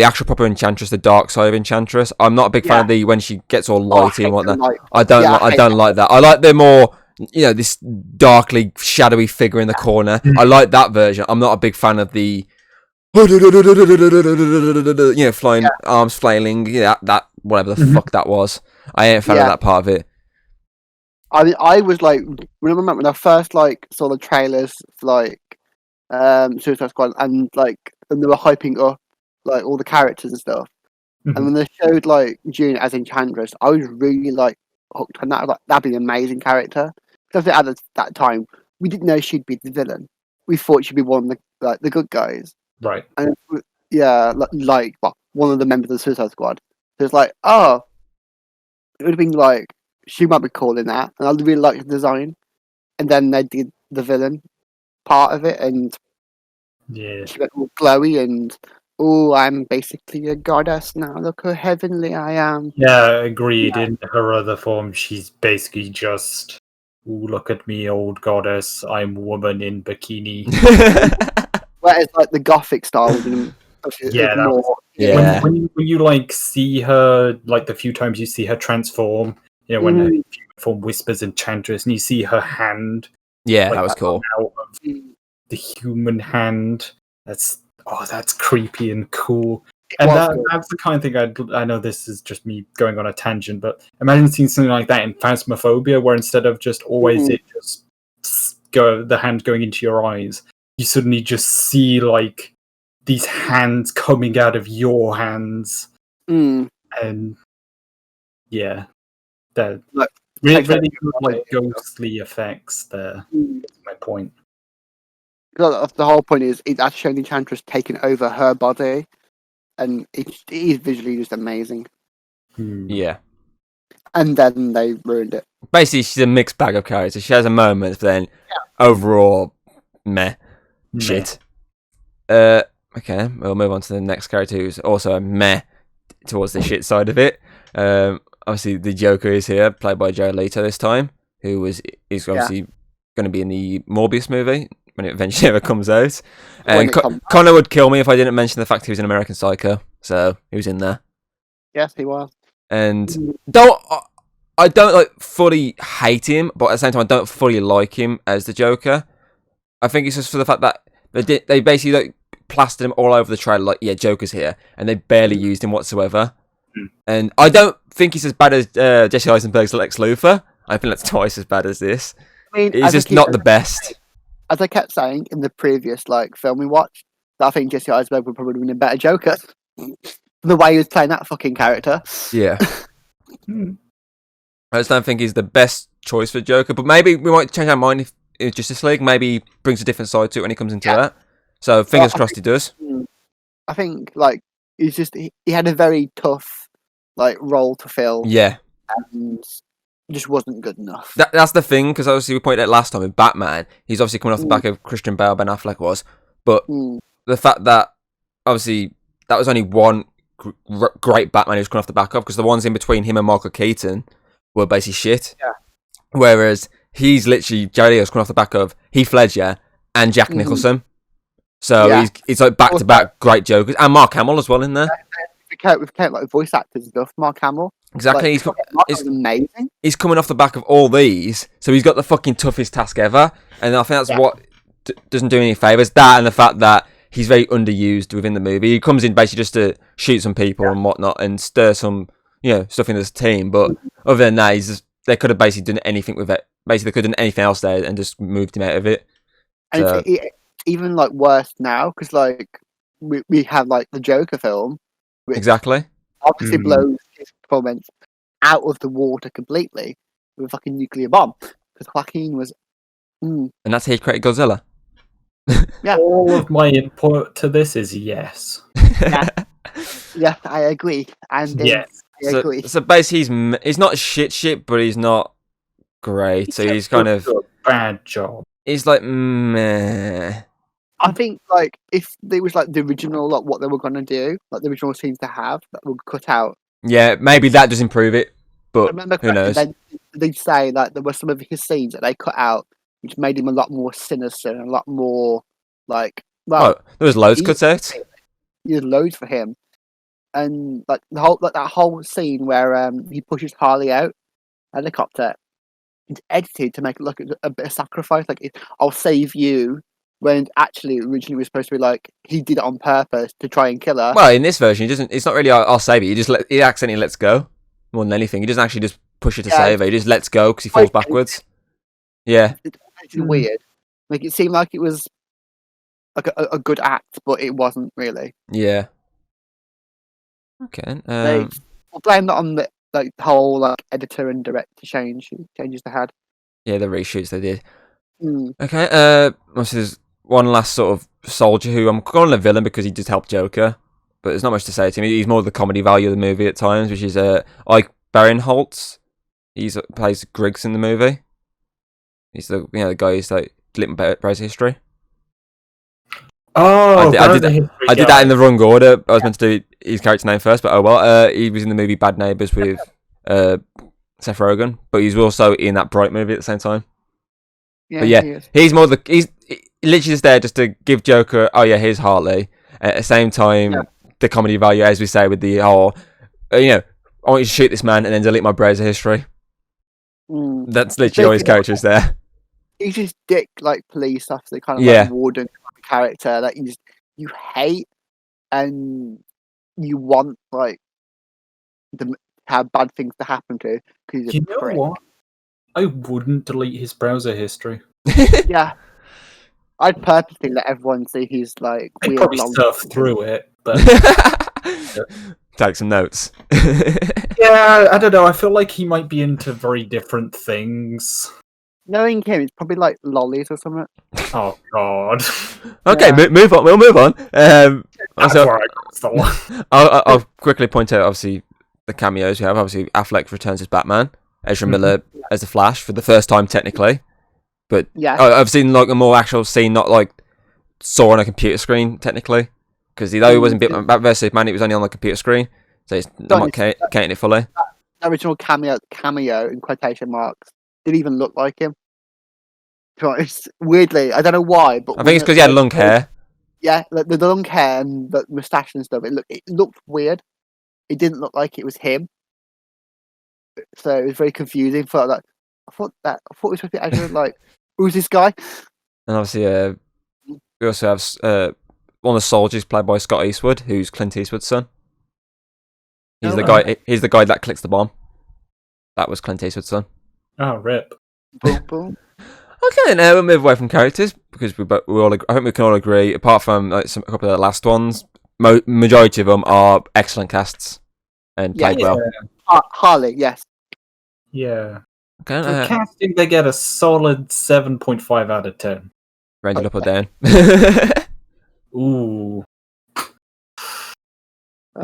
actual proper Enchantress, the dark side of Enchantress. I'm not a big fan of when she gets all lighty and whatnot. I don't like that. I like the more this darkly shadowy figure in the corner. I like that version. I'm not a big fan of the flying arms flailing. That whatever the fuck that was. I ain't a fan of that part of it. I mean, I was like, remember when I first saw the trailers for Suicide Squad and they were hyping up all the characters and stuff, and when they showed June as Enchantress, I was really hooked on that. I was like, that'd be an amazing character. Because at that time, we didn't know she'd be the villain. We thought she'd be one of the good guys. Right. And one of the members of the Suicide Squad. So it's it would have been she might be cool in that, and I really like the design. And then they did the villain part of it, and she went all glowy and I'm basically a goddess now. Look how heavenly I am. Yeah, agreed. In her other form, she's basically just, ooh, look at me, old goddess. I'm woman in bikini. Whereas the gothic style was more. When you see her, the few times you see her transform, when her form whispers Enchantress, and you see her hand. Yeah, that was cool. Out of the human hand. That's creepy and cool. And that's the kind of thing I know this is just me going on a tangent, but imagine seeing something like that in Phasmophobia, where instead of just always the hand going into your eyes, you suddenly just see these hands coming out of your hands, and that really ghostly effects there. That's my point. The whole point is it's actually showing Enchantress taking over her body, and it is visually just amazing. Yeah. And then they ruined it. Basically, she's a mixed bag of characters. She has a moment, but then overall, meh. Shit. Okay, we'll move on to the next character who's also a meh towards the shit side of it. Obviously, the Joker is here, played by Jared Leto this time, is obviously going to be in the Morbius movie when it eventually ever comes out. And Connor would kill me if I didn't mention the fact he was an American Psycho, so he was in there. Yes, he was. And I don't like fully hate him, but at the same time, I don't fully like him as the Joker. I think it's just for the fact that they basically like plastered him all over the trailer, like, yeah, Joker's here, and they barely used him whatsoever. And I don't think he's as bad as Jesse Eisenberg's Lex Luthor. I think that's twice as bad as this. I mean, he's just not the best. As I kept saying in the previous film we watched, that I think Jesse Eisenberg would probably been a better Joker. The way he was playing that fucking character. Yeah. I just don't think he's the best choice for Joker, but maybe we might change our mind if Justice League maybe brings a different side to it when he comes into that. So fingers crossed he does. I think he's just he had a very tough role to fill. Yeah. And just wasn't good enough. That's the thing, because obviously we pointed out last time with Batman, he's obviously coming off the back of Christian Bale, Ben Affleck was, but the fact that obviously that was only one great Batman who's coming off the back of, because the ones in between him and Michael Keaton were basically shit. Yeah. Whereas he's literally Jared Leto's coming off the back of Heath Ledger and Jack Nicholson. So he's like back to back great Jokers, and Mark Hamill as well in there. We count voice actors and stuff. Mark Hamill. Exactly, he's amazing. He's coming off the back of all these, so he's got the fucking toughest task ever, and I think that's what doesn't do any favours. That and the fact that he's very underused within the movie. He comes in basically just to shoot some people and whatnot, and stir some stuff in this team. But other than that, they could have basically done anything with it. Basically, they could have done anything else there and just moved him out of it. And it's even worse now because we have the Joker film. Exactly. Obviously blows his performance out of the water completely with a fucking nuclear bomb. Because Joaquin was... And that's how he created Godzilla. Yeah. All of my input to this is yes. Yeah, I agree. And yes. I agree. So basically he's not shit, but he's not great. So he's kind of... bad job. He's meh. I think if there was the original what they were gonna do, the original scenes to have that were cut out. Yeah, maybe that does improve it, but who knows? They'd say there were some of his scenes that they cut out, which made him a lot more sinister and a lot more there was loads cut out. There's loads for him, and the whole that whole scene where he pushes Harley out helicopter. It's edited to make it look a bit of sacrifice, I'll save you. When actually, originally, was supposed to be he did it on purpose to try and kill her. Well, in this version, he doesn't. It's not really I'll save it. He accidentally lets go more than anything. He doesn't actually just push her to save her. He just lets go because he falls backwards. Yeah, it's weird. It seemed like it was a good act, but it wasn't really. Yeah. Okay. We'll blame that on the whole editor and director changes they had. Yeah, the reshoots they did. Okay. Obviously, there's one last sort of soldier who I'm calling a villain because he just helped Joker, but there's not much to say to him. He's more the comedy value of the movie at times, which is Ike Barinholtz. He plays Griggs in the movie. He's the guy who's lit browser history. Oh, I did that in the wrong order. I was meant to do his character name first, but oh well. He was in the movie Bad Neighbours with Seth Rogen, but he's also in that Bright movie at the same time. Yeah, but yeah, he's literally just there just to give Joker, oh yeah, here's Harley. At the same time, the comedy value, as we say, with the whole, I want you to shoot this man and then delete my browser history. That's literally all his characters there. He's just dick police officer, kind of warden character that you hate and you want to have bad things to happen to. Cause you know what? I wouldn't delete his browser history. Yeah. I'd purposely let everyone see his I'd weird probably long surf through it, but take some notes. Yeah, I don't know. I feel like he might be into very different things. Knowing him, it's probably lollies or something. Oh God. Okay, move on. We'll move on. I'll quickly point out, obviously, the cameos we have. Obviously, Affleck returns as Batman. Ezra Miller as the Flash for the first time, technically. But I've seen a more actual scene, not saw on a computer screen, technically. because though he wasn't Batman vs Superman, it was only on the computer screen, so I'm not counting it fully. The original cameo in quotation marks didn't even look like him. Weirdly, I don't know why, but I think it's because he had long hair. Yeah, the long hair and the moustache and stuff. It looked weird. It didn't look like it was him, so it was very confusing. I thought it was supposed to be actually like, who's this guy? And obviously, we also have one of the soldiers played by Scott Eastwood, who's Clint Eastwood's son. He's the guy. He's the guy that clicks the bomb. That was Clint Eastwood's son. Oh, rip. Boom, boom. Okay, now we'll move away from characters because I think we can all agree, apart from a couple of the last ones, majority of them are excellent casts and played well. Harley, yes. Yeah. Okay, For casting, they get a solid 7.5 out of 10. Rounded up or down. Ooh.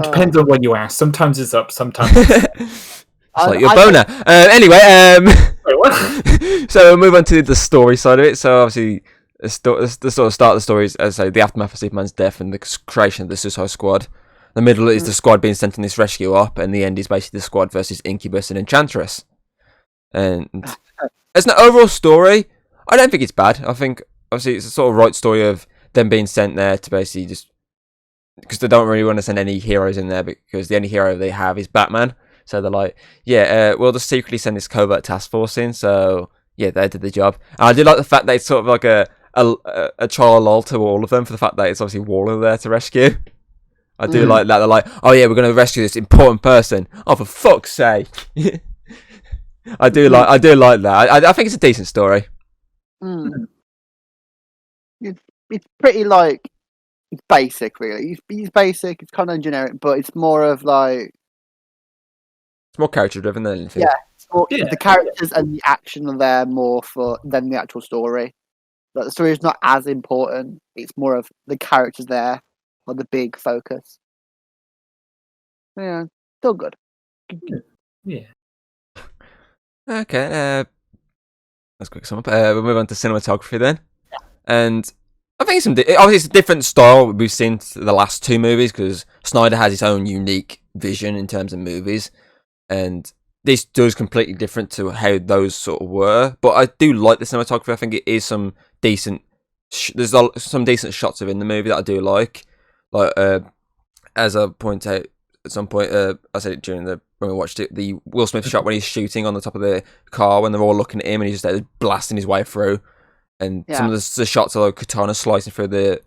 Depends on when you ask. Sometimes it's up, sometimes it's like your boner. Anyway, Wait, what? So we'll move on to the story side of it. So obviously, the sort of start of the story is, as I say, the aftermath of Superman's death and the creation of the Suicide Squad. The middle is the squad being sent on this rescue op, and the end is basically the squad versus Incubus and Enchantress. And as an overall story, I don't think it's bad. I think obviously it's a sort of right story of them being sent there to basically just because they don't really want to send any heroes in there because the only hero they have is Batman. So they're like, we'll just secretly send this covert task force in. So yeah, they did the job. And I do like the fact that it's sort of like a trial lull to all of them for the fact that it's obviously Waller there to rescue. I do like that. They're like, oh yeah, we're going to rescue this important person. Oh, for fuck's sake. I do like that. I think it's a decent story. It's pretty like it's basic, really. It's basic. It's kind of generic, but it's more of like it's more character driven than anything. Yeah, the characters and the action are there more than the actual story. Like, the story is not as important. It's more of the characters there are the big focus. Yeah, still good. Yeah. Okay. Let's quick sum up. We'll move on to cinematography then, and I think obviously it's a different style we've seen to the last two movies because Snyder has his own unique vision in terms of movies, and this does completely different to how those sort of were. But I do like the cinematography. I think it is some decent. There's some decent shots within the movie that I do like. Like as I point out at some point, I said it when we watched it. The Will Smith shot when he's shooting on the top of the car when they're all looking at him and he's just blasting his way through. And some of the shots are like katana slicing through the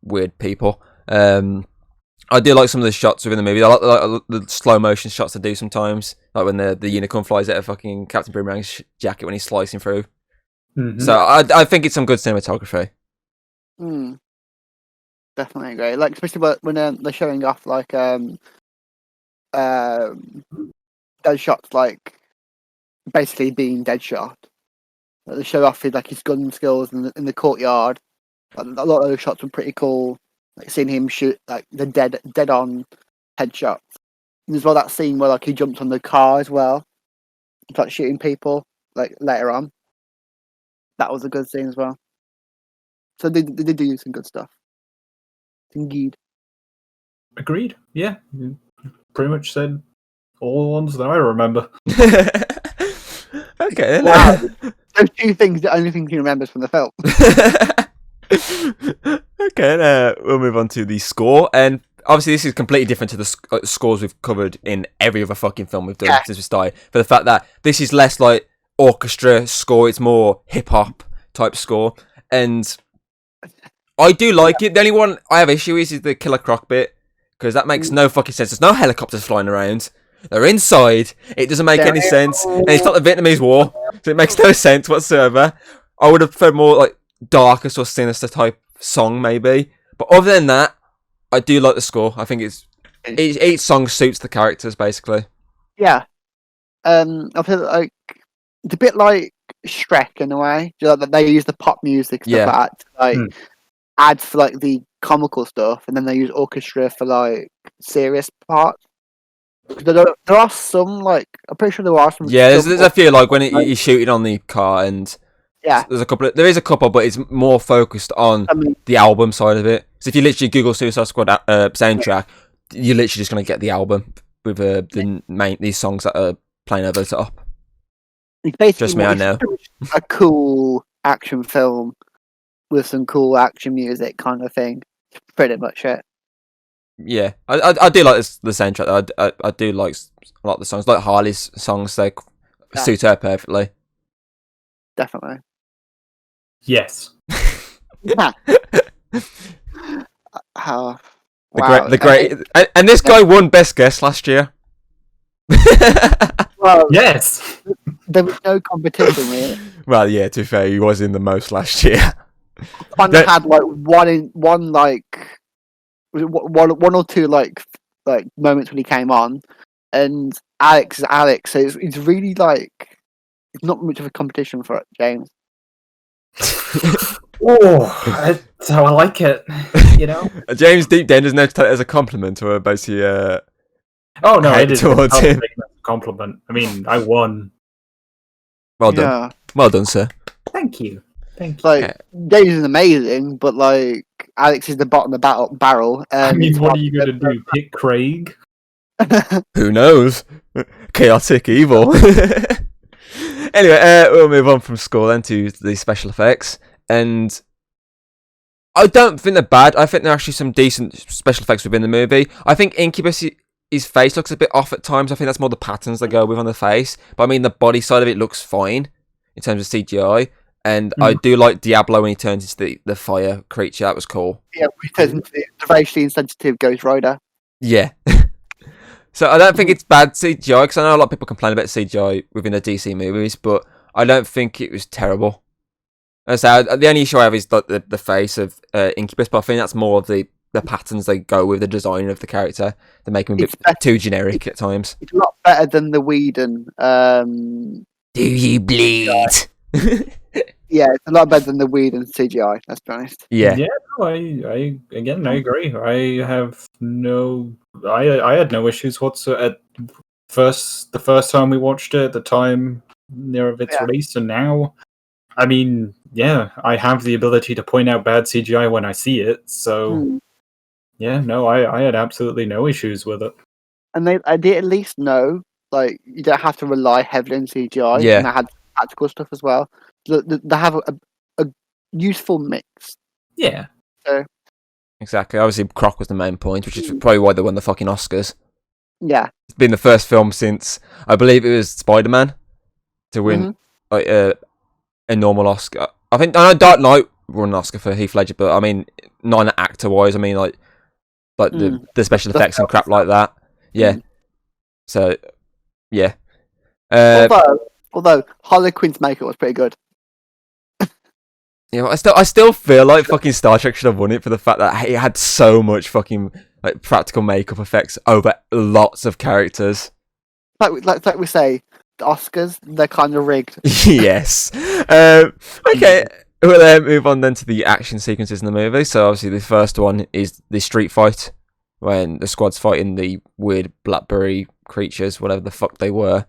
weird people. I do like some of the shots within the movie. I like the slow motion shots they do sometimes, like when the unicorn flies out of fucking Captain Boomerang's jacket when he's slicing through. Mm-hmm. So I think it's some good cinematography. Definitely agree. Like especially when they're showing off like those shots, like basically being Deadshot. They show off his gun skills in the courtyard. A lot of those shots were pretty cool. Like seeing him shoot like the dead on headshots. And as well that scene where like he jumps on the car as well, like shooting people like later on. That was a good scene as well. So they did do some good stuff. Indeed. Agreed. Yeah, pretty much said all the ones that I remember. Okay. Wow. Those two things, the only thing he remembers from the film. Okay, we'll move on to the score, and obviously this is completely different to the scores we've covered in every other fucking film we've done since we started. For the fact that this is less like orchestra score, it's more hip hop type score, and I do like it. The only one I have issue is the Killer Croc bit because that makes no fucking sense. There's no helicopters flying around. They're inside. It doesn't make any sense, and it's not the Vietnamese War, so it makes no sense whatsoever. I would have preferred more like darker or sinister type song maybe, but other than that I do like the score. I think each song suits the characters basically. I feel like it's a bit like Shrek in a way. Like they use the pop music stuff like that to, like add for like the comical stuff, and then they use orchestra for like serious parts. There are some like I'm pretty sure there are some. Yeah, there's a few like when he's shooting on the car and Yeah. There's a couple. There is a couple, but it's more focused on I mean, the album side of it. So if you literally Google Suicide Squad soundtrack, you're literally just gonna get the album with these songs that are playing over the top. it's basically Trust me, I know. a cool action film with some cool action music kind of thing. Pretty much it. Yeah, I do like the soundtrack. I do like a lot of the songs, like Harley's songs. They suit her perfectly. Definitely. Yes. Wow. The great, and this guy won Best Guest last year. Well, Yes. there was no competition really. Well, yeah. To be fair, he was in the most last year. One had like one or two like moments when he came on, and Alex is Alex. So it's really like it's not much of a competition for it, James. That's how I like it. You know. James deep down doesn't know to take it as a compliment or basically Oh no, hate it is towards him. a compliment. I mean, I won. Well done, well done, sir. Thank you. Thank you. Like James is amazing, but like Alex is the bottom of the barrel. I mean, what are you gonna do? Pick Craig? Who knows? Chaotic evil. Anyway, we'll move on from score then to the special effects, and I don't think they're bad. I think there are actually some decent special effects within the movie. I think Incubus, his face looks a bit off at times. I think that's more the patterns they go with on the face, but I mean the body side of it looks fine in terms of CGI. And I do like Diablo when he turns into the fire creature. That was cool. Yeah, he turns into the racially insensitive Ghost Rider. Yeah. So I don't think it's bad CGI, because I know a lot of people complain about CGI within the DC movies, but I don't think it was terrible. So the only issue I have is like the face of Incubus, but I think that's more of the patterns they go with, the design of the character. They make him a bit too generic at times. It's a lot better than the Whedon. Do you bleed? Yeah, it's a lot better than the Whedon CGI. Let's be honest. Yeah. Yeah. No, I agree. I have no. I had no issues whatsoever. The first time we watched it, the time near of its release, and now, I mean, yeah, I have the ability to point out bad CGI when I see it. So, yeah, no, I had absolutely no issues with it. And I did at least know, like, you don't have to rely heavily on CGI. Yeah. And they had practical stuff as well. They have a useful mix. Yeah. So, Exactly. Obviously, Croc was the main point, which is probably why they won the fucking Oscars. yeah. It's been the first film since, I believe it was Spider-Man, to win like a normal Oscar. I know Dark Knight won an Oscar for Heath Ledger, but I mean, not actor-wise. I mean, like the special effects and crap like that. Yeah. So, yeah. Although Harley Quinn's makeup was pretty good. Yeah, I still feel like fucking Star Trek should have won it for the fact that it had so much fucking like practical makeup effects over lots of characters. Like we say, the Oscars, they're kind of rigged. Yes. Okay. We'll move on then to the action sequences in the movie. So obviously the first one is the street fight, when the squad's fighting the weird Blackberry creatures, whatever the fuck they were.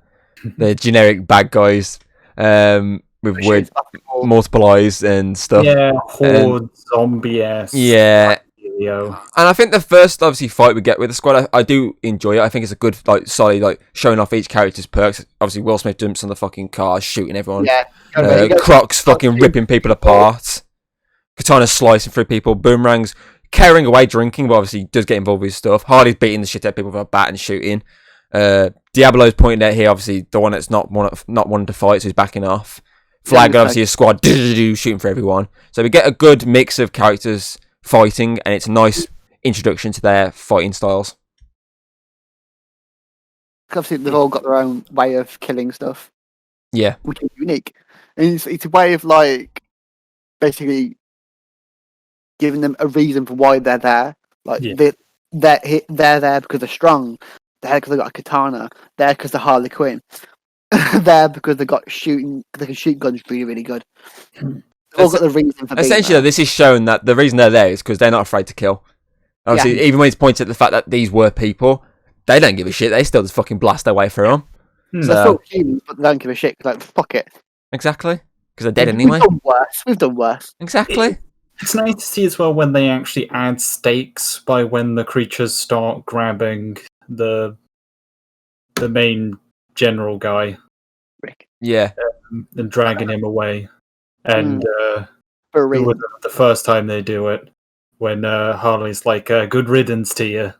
The generic bad guys. With weird multiple eyes and stuff. Yeah, horde, zombie-esque. Yeah. Video. And I think the first, obviously, fight we get with the squad, I do enjoy it. I think it's a good, like, solid, like, showing off each character's perks. Obviously, Will Smith jumps on the fucking car, shooting everyone. Yeah. Croc's fucking ripping people apart. Katana slicing through people. Boomerang's carrying away drinking, but obviously does get involved with stuff. Hardy's beating the shit out of people with a bat and shooting. Diablo's pointing out here, obviously, the one that's not wanting to fight, so he's backing off. Flag, obviously, a squad shooting for everyone. So we get a good mix of characters fighting, and it's a nice introduction to their fighting styles. Obviously, they've all got their own way of killing stuff. Yeah. Which is unique. And it's a way of, like, basically giving them a reason for why they're there. Like, they're there because they're strong. They're there because they've got a katana. They're because they're Harley Quinn. There because they can shoot guns really, really good. They've all got the reason for being essentially, there. this is showing that the reason they're there is because they're not afraid to kill. Obviously, even when it's pointed at the fact that these were people, they don't give a shit. They still just fucking blast their way through them. So they're still humans, but they don't give a shit. Like, fuck it. Exactly. because they're dead anyway. We've done worse. Exactly. It's nice to see as well when they actually add stakes by when the creatures start grabbing the main general guy Rick. Yeah. and dragging him away. And For a it reason. was the first time they do it when Harley's like, good riddance to you.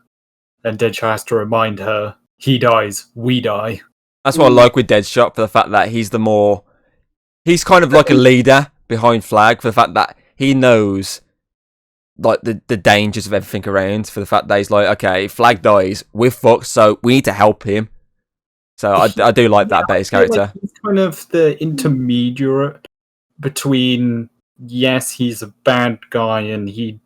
And Deadshot has to remind her, he dies, we die. That's what I like with Deadshot, for the fact that he's kind of like a leader behind Flag, for the fact that he knows like the dangers of everything around, for the fact that he's like, okay, if Flag dies, we're fucked, so we need to help him. So I do like that about his character. Like he's kind of the intermediate between, yes, he's a bad guy and he'd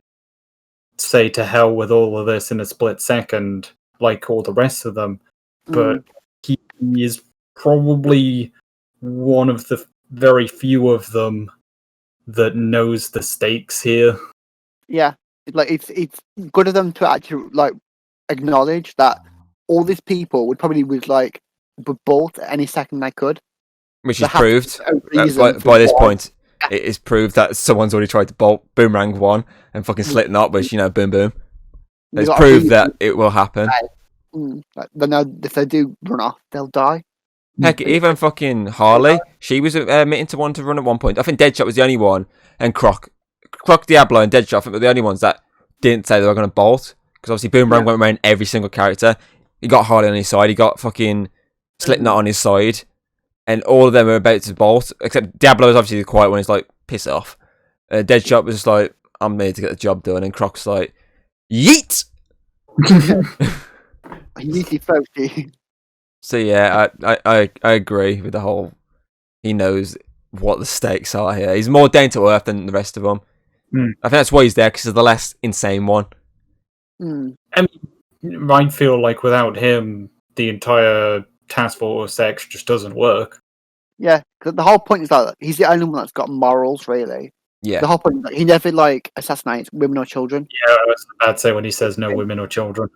say to hell with all of this in a split second, like all the rest of them, but he is probably one of the very few of them that knows the stakes here. Yeah, like it's good of them to actually like acknowledge that all these people would probably bolt at any second they could. Which is proved. By this point, it is proved that someone's already tried to bolt Boomerang 1 and fucking Slipknot, which, boom boom. It's proved that it will happen. They know if they do run off, they'll die. Heck, even fucking Harley, she was admitting to wanting to run at one point. I think Deadshot was the only one, and Croc, Diablo, and Deadshot, I think were the only ones that didn't say they were going to bolt. Because obviously Boomerang went around every single character. He got Harley on his side, he got fucking Slipknot on his side, and all of them are about to bolt. Except Diablo is obviously the quiet one. He's like, piss off. Deadshot was just like, I'm here to get the job done, and Croc's like, yeet. Yeety folky. So yeah, I agree with the whole. He knows what the stakes are here. He's more down to earth than the rest of them. I think that's why he's there, because he's the less insane one. I mean, I feel like without him, the entire Task Force X just doesn't work. Yeah, because the whole point is that he's the only one that's got morals, really. Yeah. The whole point is that he never assassinates women or children. Yeah, I was about to say when he says no women or children.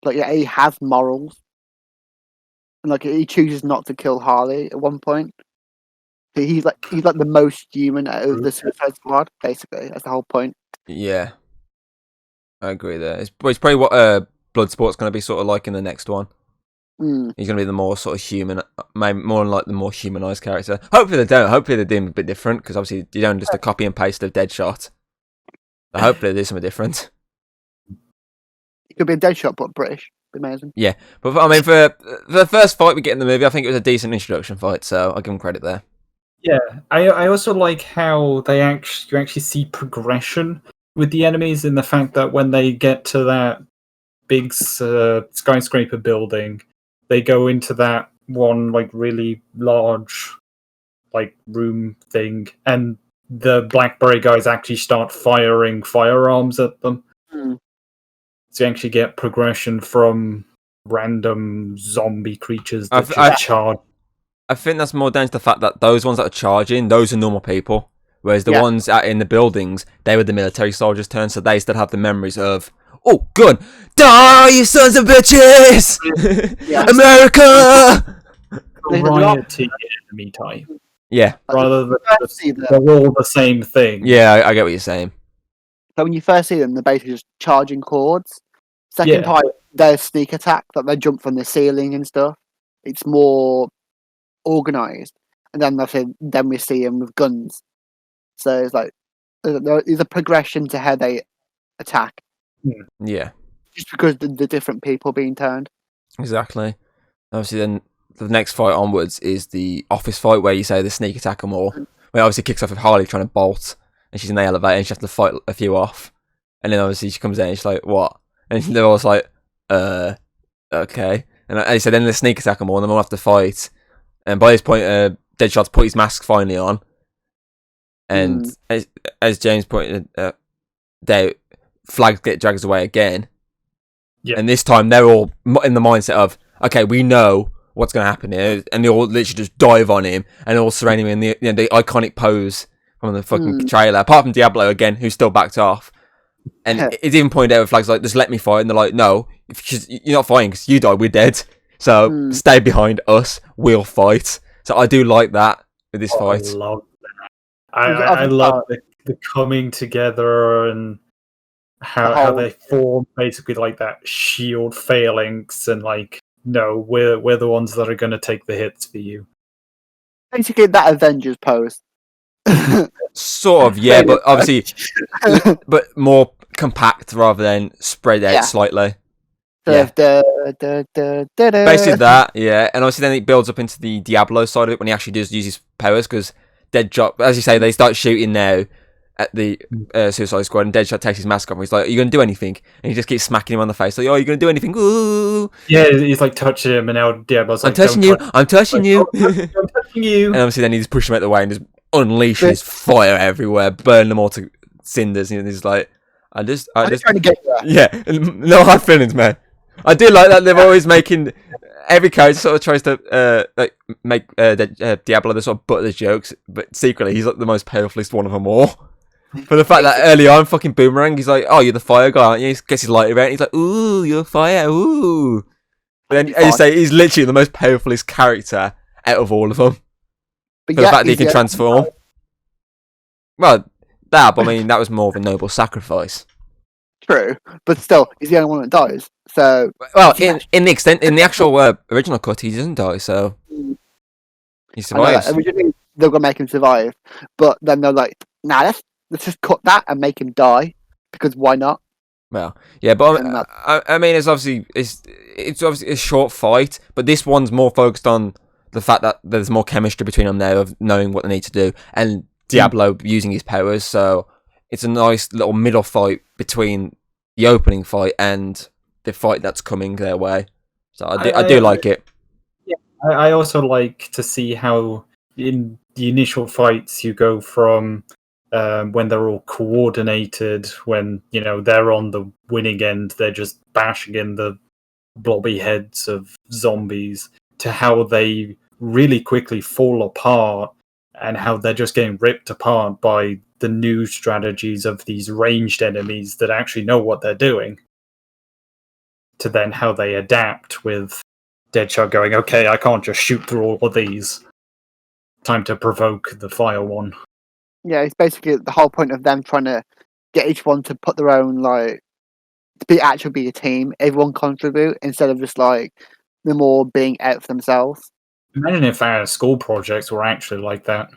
But yeah, he has morals, and he chooses not to kill Harley at one point. He's like the most human out of the Suicide Squad. Basically, that's the whole point. Yeah, I agree there. It's probably what Bloodsport's going to be sort of like in the next one. He's going to be the more sort of human, maybe more like the more humanized character. Hopefully they don't. Hopefully they do a bit different, because obviously you don't just a copy and paste of Deadshot. So hopefully they do something different. It could be a Deadshot, but British. Be amazing. Yeah, but I mean, for the first fight we get in the movie, I think it was a decent introduction fight, so I'll give them credit there. Yeah, I also like how you actually see progression with the enemies, in the fact that when they get to that big skyscraper building, they go into that one really large room thing, and the Blackberry guys actually start firing firearms at them. So you actually get progression from random zombie creatures that just charge. I think that's more down to the fact that those ones that are charging, those are normal people. Whereas the ones out in the buildings, they were the military soldiers' turn, so they still have the memories of, oh, gun! Die, you sons of bitches! America! Variety enemy type. Yeah. Rather than they're all the same thing. Yeah, I get what you're saying. So when you first see them, they're basically just charging hordes. Second time, their sneak attack, that they jump from the ceiling and stuff. It's more organised. And then we see them with guns. So it's like, there's a progression to how they attack. Yeah. Just because the different people being turned. Exactly. Obviously then, the next fight onwards is the office fight, where you say the sneak attack or more. Where it obviously kicks off with Harley trying to bolt, and she's in the elevator, and she has to fight a few off. And then obviously she comes in, and she's like, what? And they're all like, okay. And as I said, then the sneak attack or more, and then we'll have to fight. And by this point, Deadshot's put his mask finally on. And as James pointed out, Flag get dragged away again. Yeah. And this time they're all in the mindset of, okay, we know what's going to happen here. And they all literally just dive on him and all surround him in the iconic pose from the fucking trailer. Apart from Diablo again, who's still backed off. And it's even pointed out with Flag's like, just let me fight. And they're like, no, you're not fighting because you die, we're dead. So stay behind us, we'll fight. So I do like that with this I fight. love that. I love the coming together and how they form basically like that shield phalanx and like, no, we're the ones that are going to take the hits for you. Basically, that Avengers pose. Sort of, yeah, but obviously, but more compact rather than spread out slightly. Yeah. Basically that, yeah. And obviously then it builds up into the Diablo side of it when he actually does use his powers, because Deadshot, as you say, they start shooting now at the Suicide Squad, and Deadshot takes his mask off and he's like, are you going to do anything? And he just keeps smacking him on the face, like, oh, are you going to do anything? Ooh. Yeah, he's like touching him, and now Diablo's like, I'm touching you! I'm touching you! I'm touching you! And obviously then he just pushes him out the way and just unleashes his fire everywhere, burn them all to cinders, and he's like, I'm just trying to get there. Yeah, no hard feelings, man. I do like that they're always making every character sort of tries to make Diablo the sort of butt of the jokes, but secretly he's like the most powerfulest one of them all. For the fact that early on, fucking Boomerang, he's like, oh, you're the fire guy, aren't you? He gets his lighter out, and he's like, ooh, you're fire, ooh. But then, as you say, he's literally the most powerfulest character out of all of them. But for the fact that he can transform. Well, but I mean, that was more of a noble sacrifice. True, but still, he's the only one that dies. So, well, in the actual original cut, he doesn't die, so he survives. Originally, they're gonna make him survive, but then they're like, nah, let's just cut that and make him die, because why not? Well, yeah, but I mean, it's obviously a short fight, but this one's more focused on the fact that there's more chemistry between them now of knowing what they need to do, and Diablo using his powers, so it's a nice little middle fight between the opening fight and the fight that's coming their way. So I do like it. Yeah, I also like to see how in the initial fights you go from when they're all coordinated, when they're on the winning end, they're just bashing in the blobby heads of zombies, to how they really quickly fall apart and how they're just getting ripped apart by the new strategies of these ranged enemies that actually know what they're doing, to then how they adapt with Deadshot going, okay, I can't just shoot through all of these. Time to provoke the fire one. Yeah, it's basically the whole point of them trying to get each one to put their own, like, to be a team, everyone contribute, instead of just, like, them all being out for themselves. Imagine if our school projects were actually like that.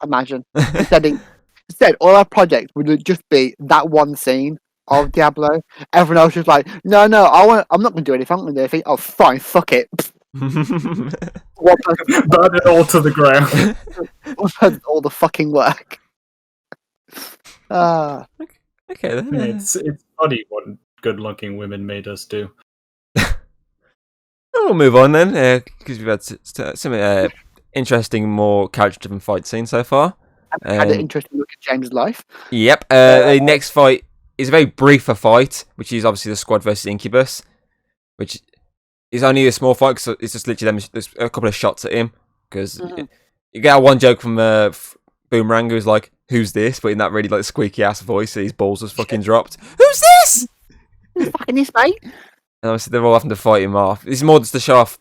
Imagine. Instead, all our projects would just be that one scene of Diablo. Everyone else is like, no, I'm not going to do anything. I'm going to do anything. Oh, fine, fuck it. Burn it all to the ground. All the fucking work. Okay, then. It's funny what good-looking women made us do. We'll move on then, because we've had some interesting, more character-driven fight scenes so far. I've had an interesting look at James' life. Yep. The next fight is a very briefer fight, which is obviously the Squad versus Incubus, which is only a small fight because it's just literally them. There's a couple of shots at him because you get one joke from Boomerang who's like, "Who's this?" But in that really like squeaky ass voice, his balls just fucking dropped. Who's this? Who's fucking this, mate? And obviously they're all having to fight him off. This is more just to show off,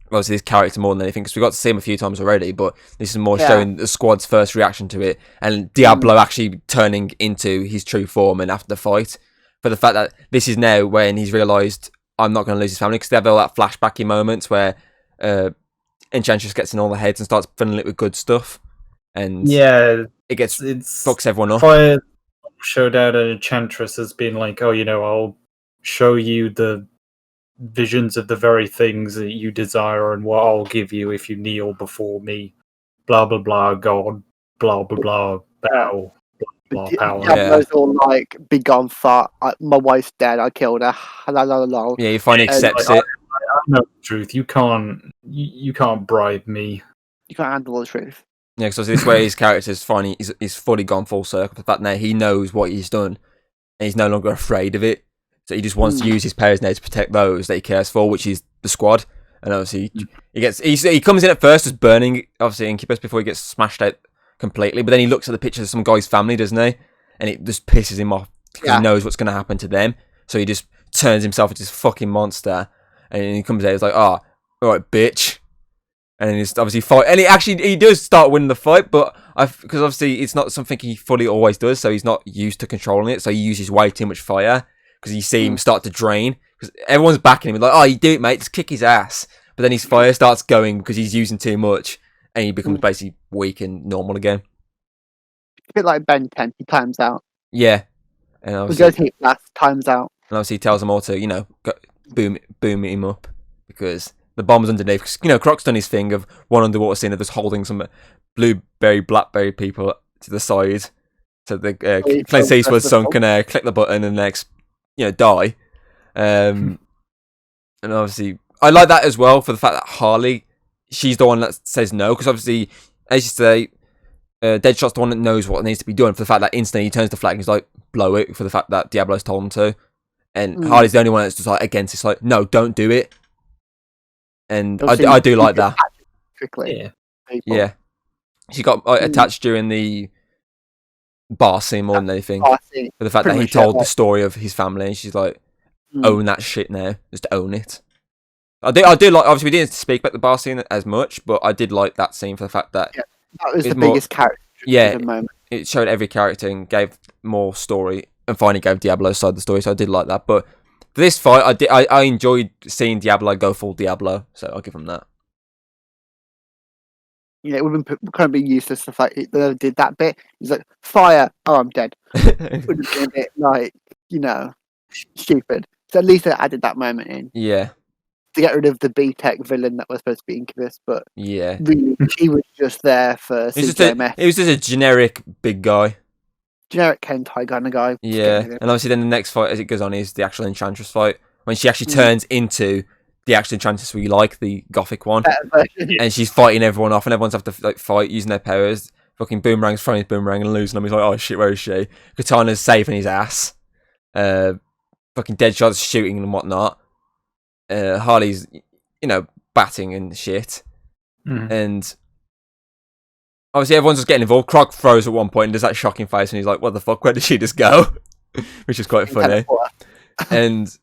obviously, his character more than anything, because we got to see him a few times already, but this is more showing the Squad's first reaction to it, and Diablo actually turning into his true form and after the fight, for the fact that this is now when he's realised, I'm not going to lose his family, because they have all that flashbacky moments where Enchantress gets in all the heads and starts filling it with good stuff, and it fucks everyone up. Fire showed out Enchantress as being like, oh, I'll show you the visions of the very things that you desire and what I'll give you if you kneel before me. Blah, blah, blah, God. Blah, blah, blah, bow. Blah, blah, power. Diablo's all like, be gone, fart. My wife's dead, I killed her. Yeah, he finally accepts it. I know the truth. You can't bribe me. You can't handle the truth. Yeah, because this way his character's finally he's fully gone full circle. The fact now he knows what he's done, and he's no longer afraid of it. So he just wants to use his powers now to protect those that he cares for, which is the Squad. And obviously he comes in at first as burning, obviously, Incubus before he gets smashed out completely. But then he looks at the pictures of some guy's family, doesn't he? And it just pisses him off because he knows what's going to happen to them. So he just turns himself into this fucking monster. And he comes out, he's like, oh, alright, bitch. And he's obviously fight, and he does start winning the fight, but because obviously it's not something he fully always does, so he's not used to controlling it. So he uses way too much fire because you see him start to drain. Because everyone's backing him, like, "Oh, you do it, mate. Just kick his ass." But then his fire starts going because he's using too much, and he becomes basically weak and normal again. A bit like Ben 10, he times out. Yeah, and We obviously, go to hit last, times out. and obviously he tells them all to go, boom him up because the bomb's underneath. Because Croc's done his thing of one underwater scene of just holding some blueberry, blackberry people to the side, so the Clint Eastwood sunk can click the button and next, die. And obviously, I like that as well for the fact that Harley, she's the one that says no, because obviously, as you say, Deadshot's the one that knows what needs to be done. For the fact that instantly he turns the flag and he's like, blow it, for the fact that Diablo's told him to. And Harley's the only one that's just like against it. It's like, no, don't do it. And I do like that. Quickly. Yeah. She got attached during the bar scene more than anything. For the fact that he told the story of his family, and she's like, own that shit now. Just own it. I do like, obviously we didn't speak about the bar scene as much, but I did like that scene for the fact that that was the biggest character. Yeah, it showed every character and gave more story, and finally gave Diablo's side of the story, so I did like that. But for this fight, I enjoyed seeing Diablo go full Diablo, so I'll give him that. Yeah, it would have been kind of been useless if they did that bit. He's like, fire, oh, I'm dead. It would have been a bit like, stupid. So at least they added that moment in. Yeah. To get rid of the B-Tech villain that was supposed to be Incubus, but yeah, really, he was just there for CJMF. He was just a generic big guy. Generic Kentai kind of guy. Yeah, and obviously then the next fight as it goes on is the actual Enchantress fight, when she actually turns into the actual Enchantress we like, the gothic one. And she's fighting everyone off, and everyone's have to fight using their powers. Fucking Boomerang's throwing his boomerang and losing him. He's like, oh shit, where is she? Katana's saving his ass. Fucking Deadshot's shooting and whatnot. Harley's, batting and shit. And obviously everyone's just getting involved. Croc throws at one point and does that shocking face, and he's like, what the fuck, where did she just go? Which is quite funny. And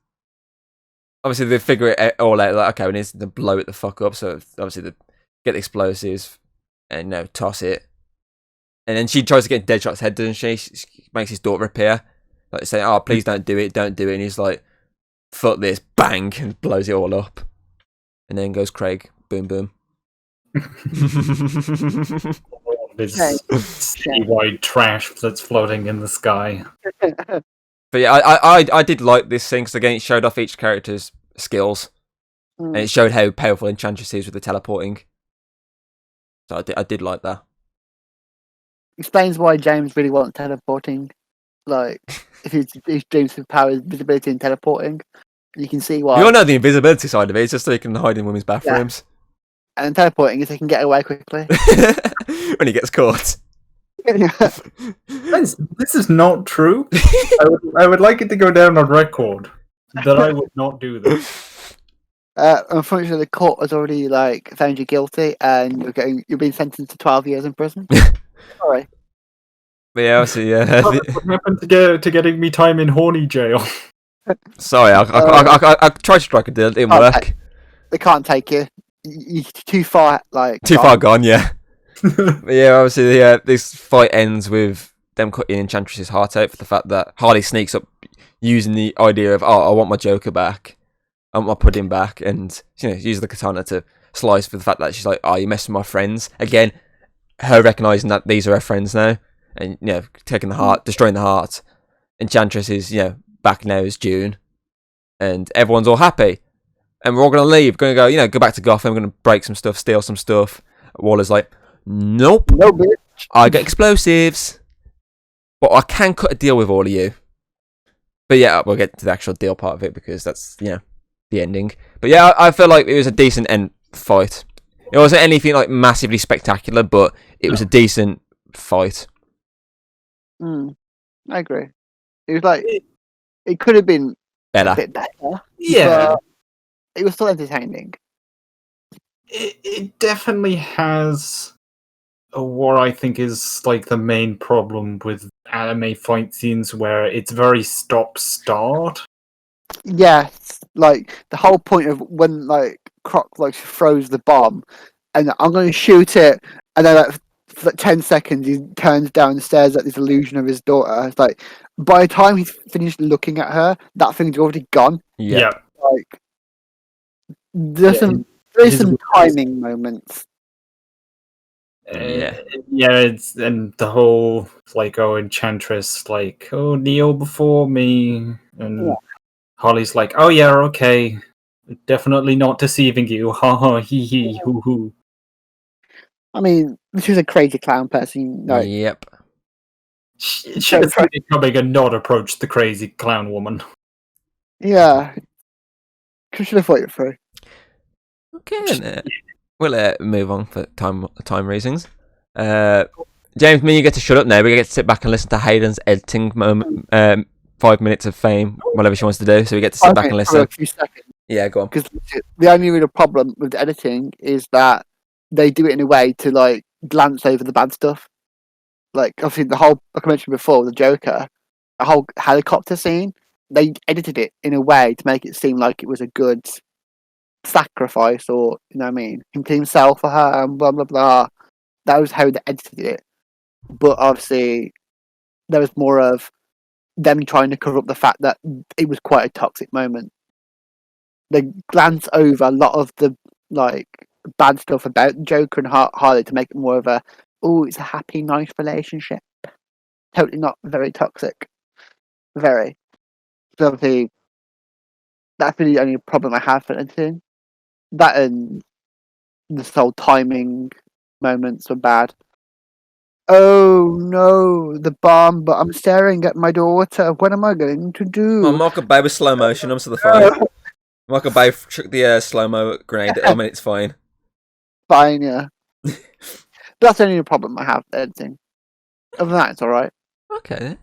obviously they figure it all out, like, okay, we need to blow it the fuck up, so obviously they get the explosives and toss it. And then she tries to get Deadshot's head, doesn't she? She makes his daughter appear, like saying, oh, please don't do it, and he's like, fuck this, bang, and blows it all up. And then goes Craig, boom, boom. This citywide trash that's floating in the sky. But yeah, I did like this thing, because again, it showed off each character's skills. And it showed how powerful Enchantress is with the teleporting. So I did like that. Explains why James really wants teleporting. Like, if his dreams of power is visibility and teleporting, you can see why. You all know the invisibility side of it. It's just so you can hide in women's bathrooms. Yeah. And teleporting is so he can get away quickly. When he gets caught. This is not true. I would like it to go down on record that I would not do this. Unfortunately, the court has already found you guilty, and you're being sentenced to 12 years in prison. Sorry. But yeah, obviously, yeah. What happened to getting me time in horny jail? Sorry, I tried to strike a deal. It didn't work. They can't take you. You're too far, far gone, yeah. But yeah, obviously, this fight ends with them cutting Enchantress's heart out for the fact that Harley sneaks up using the idea of, oh, I want my Joker back. I want my pudding back. And, use the katana to slice for the fact that she's like, oh, you messing with my friends. Again, her recognising that these are her friends now. And, taking the heart, destroying the heart. Enchantress is, back now as June. And everyone's all happy. And we're all going to leave. We're going to go, go back to Gotham. We're going to break some stuff, steal some stuff. Waller's like, nope. No, bitch. I got explosives. But I can cut a deal with all of you. But yeah, we'll get to the actual deal part of it because that's, the ending. But yeah, I feel like it was a decent end fight. It wasn't anything massively spectacular, but it was a decent fight. I agree. It was it could have been better. A bit better. Yeah. It was still entertaining. It definitely has what I think is the main problem with anime fight scenes, where it's very stop-start. Yes, the whole point of when Croc throws the bomb, and I'm going to shoot it. And then for like 10 seconds, he turns down and stares at this illusion of his daughter. It's like, by the time he's finished looking at her, that thing's already gone. Yeah. Like, there's some timing moments. Yeah. It's and the whole like Enchantress like kneel before me, and Holly's like okay, definitely not deceiving you, ha ha hee hee hoo hoo. I mean, she's a crazy clown person. Like, Yep. She should have seen it coming and not approached the crazy clown woman. Yeah, should have thought it through. Okay, then, we'll move on for time reasons. James, me, you get to shut up now. We get to sit back and listen to Hayden's editing moment. 5 minutes of fame, whatever she wants to do. So we get to sit back and listen. A few seconds. Yeah, go on. Because the only real problem with the editing is that they do it in a way to like glance over the bad stuff. Like obviously the whole, like I mentioned before, the Joker, the whole helicopter scene. They edited it in a way to make it seem like it was a good sacrifice, or you know what I mean, him to himself for her, and blah blah blah. That was how they edited it. But obviously, there was more of them trying to cover up the fact that it was quite a toxic moment. They glance over a lot of the like bad stuff about Joker and Harley to make it more of a it's a happy, nice relationship. Totally not very toxic. Very. So obviously, that's really the only problem I have for editing. That and the whole timing moments were bad. Oh no, the bomb! But I'm staring at my daughter. What am I going to do? Well, Michael Bay was slow motion. I'm still fine. Michael Bay chucked the slow mo grenade at him, and it's fine. Fine, yeah. That's the only problem I have with editing. Other than that, it's all right. Okay.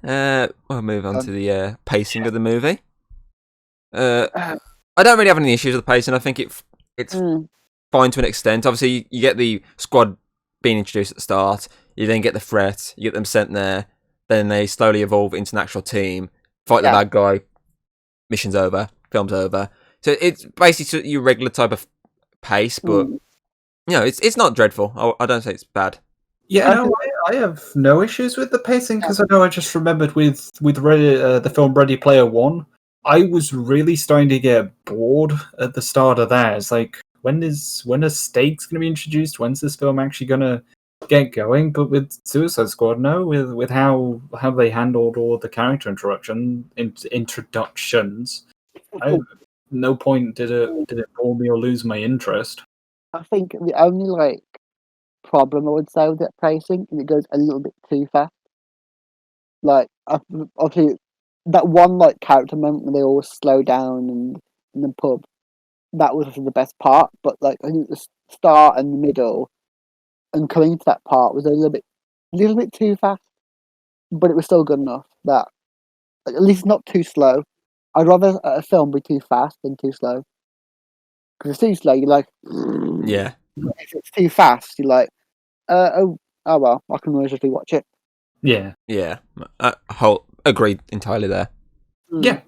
We'll move on to the pacing of the movie. I don't really have any issues with the pacing. I think it's fine to an extent. Obviously, you get the squad being introduced at the start. You then get the threat. You get them sent there. Then they slowly evolve into an actual team. Fight the bad guy. Mission's over. Film's over. So it's basically your regular type of pace, but it's not dreadful. I don't say it's bad. Yeah, no, I have no issues with the pacing because I know I just remembered with the film Ready Player One, I was really starting to get bored at the start of that. It's like when are stakes going to be introduced? When's this film actually going to get going? But with Suicide Squad, no, with how they handled all the character introductions, no point did it bore me or lose my interest. I think the only problem I would say with that pacing is it goes a little bit too fast. Like obviously that one character moment when they all slow down and in the pub, that was the best part. But I think the start and the middle and coming to that part was a little bit too fast. But it was still good enough that at least not too slow. I'd rather a film be too fast than too slow. Because if it's too slow, you're like, yeah. If it's too fast, you're like, oh well, I can always just rewatch it. Yeah. Agreed entirely there. Yeah.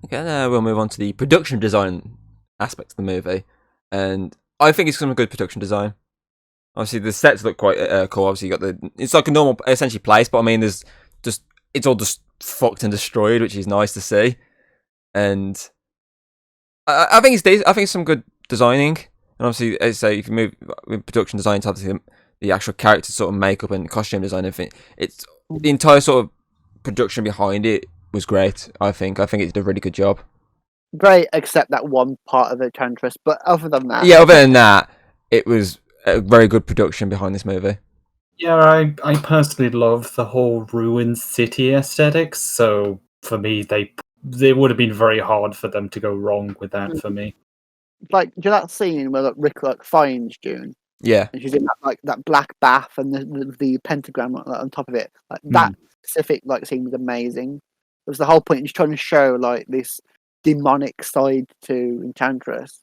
Okay, we'll move on to the production design aspects of the movie, and I think it's some good production design. Obviously, the sets look quite cool. Obviously, you got it's like a normal, essentially place, but I mean, it's all just fucked and destroyed, which is nice to see. And I think it's decent. I think it's some good designing, and obviously, as I say, if you move with production design, obviously the actual character sort of makeup and costume design, everything. It's the entire sort of production behind it was great. I think it did a really good job. Great, except that one part of the Enchantress. But other than that, other than that, it was a very good production behind this movie. Yeah, I personally love the whole ruined city aesthetics. So for me, they would have been very hard for them to go wrong with that. For me, do you know that scene where Rick finds June? Yeah, and she's in that black bath and the pentagram on top of it. That specific scene was amazing. It was the whole point. He's trying to show this demonic side to Enchantress,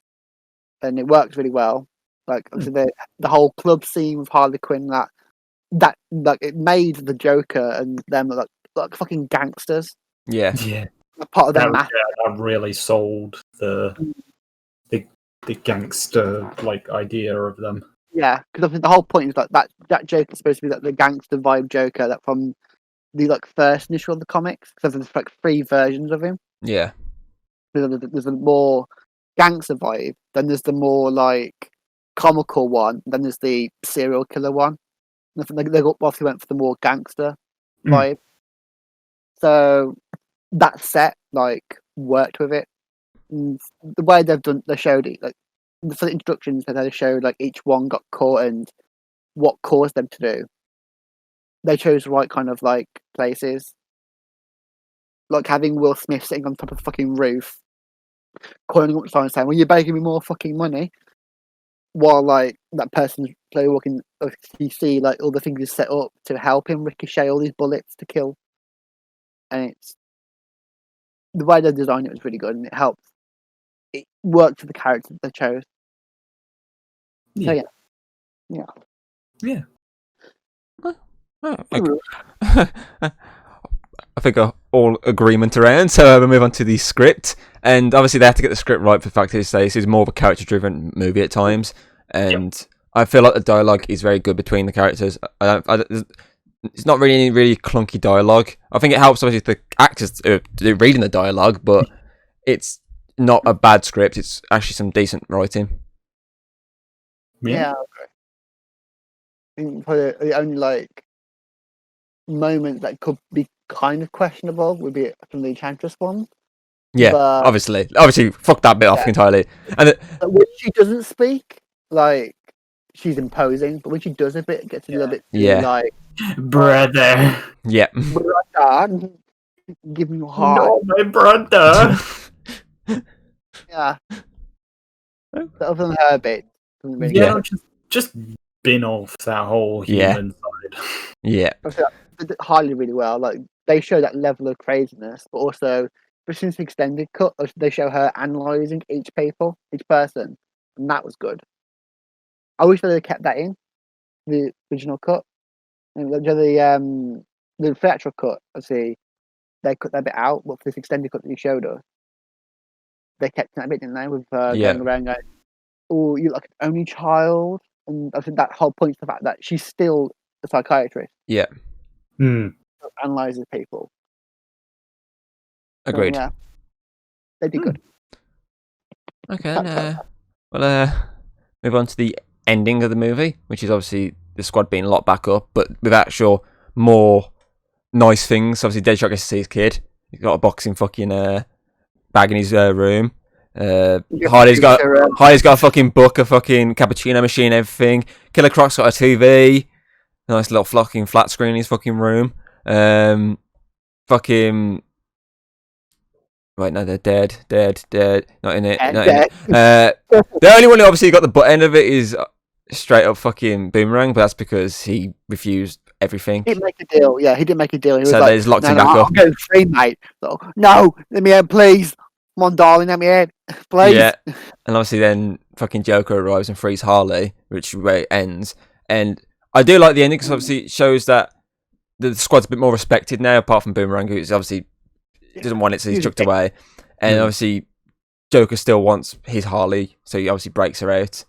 and it works really well. The whole club scene with Harley Quinn, that it made the Joker and them like fucking gangsters. Yeah. Part of their that really sold the gangster like idea of them. Yeah, because the whole point is like that Joker is supposed to be like the gangster vibe Joker that from the like first initial of the comics. Because there's like 3 versions of him. Yeah. There's a more gangster vibe, then there's the more like comical one, then there's the serial killer one. And I think they obviously went for the more gangster vibe. So that set like worked with it. And the way they showed it, like for the introductions, they showed like each one got caught and what caused them to do. They chose the right kind of like places, like having Will Smith sitting on top of the fucking roof, calling up the sign saying, "Well, you're begging me more fucking money." While like that person's walking, you see like all the things he's set up to help him ricochet all these bullets to kill, and it's the way they designed it was really good, and it helped. It worked for the characters they chose. So Yeah. Oh, okay. I think all agreement around. So we'll move on to the script, and obviously they have to get the script right. For the fact is, this is more of a character-driven movie at times, and I feel like the dialogue is very good between the characters. It's not really any really clunky dialogue. I think it helps obviously the actors reading the dialogue, but it's not a bad script. It's actually some decent writing. Yeah, okay. I think probably the only like moment that could be kind of questionable would be from the Enchantress one. Yeah, but, obviously, fuck that bit off entirely. And but when she doesn't speak, like she's imposing, but when she does a bit, it gets a little bit too, like brother. Yeah, brother, give me your heart. No, my brother. Yeah. But other than her bit, really no, just bin off that whole human side. Yeah. They did highly really well. Like they show that level of craziness, but also, but since the extended cut, they show her analysing each person, and that was good. I wish they had kept that in the original cut. And the theatrical cut, obviously, they cut that bit out. But for this extended cut that you showed us, they kept that bit, didn't they? With going around going, "Oh, you're like an only child," and I think that whole point is the fact that she's still a psychiatrist. Yeah. Analyzes people. Agreed. So, yeah, they did good. Okay, then, move on to the ending of the movie, which is obviously the squad being locked back up, but with actual more nice things. Obviously, Deadshot gets to see his kid. He's got a boxing fucking bag in his room. Harley's got a fucking book, a fucking cappuccino machine, everything. Killer Croc's got a TV, a nice little fucking flat screen in his fucking room. Fucking. Right, no, they're dead. Not in it. The only one who obviously got the butt end of it is straight up fucking Boomerang, but that's because he refused everything. He didn't make a deal. Yeah, he didn't make a deal. He was so like, they just locked him back up. I'm going free, mate. So, no, let me in, please. Come on, darling, let me in, please. Yeah, and obviously then fucking Joker arrives and frees Harley, which is where it ends. And I do like the ending because obviously it shows that the squad's a bit more respected now, apart from Boomerang, who's obviously doesn't want it, so he's chucked away. And obviously Joker still wants his Harley, so he obviously breaks her out.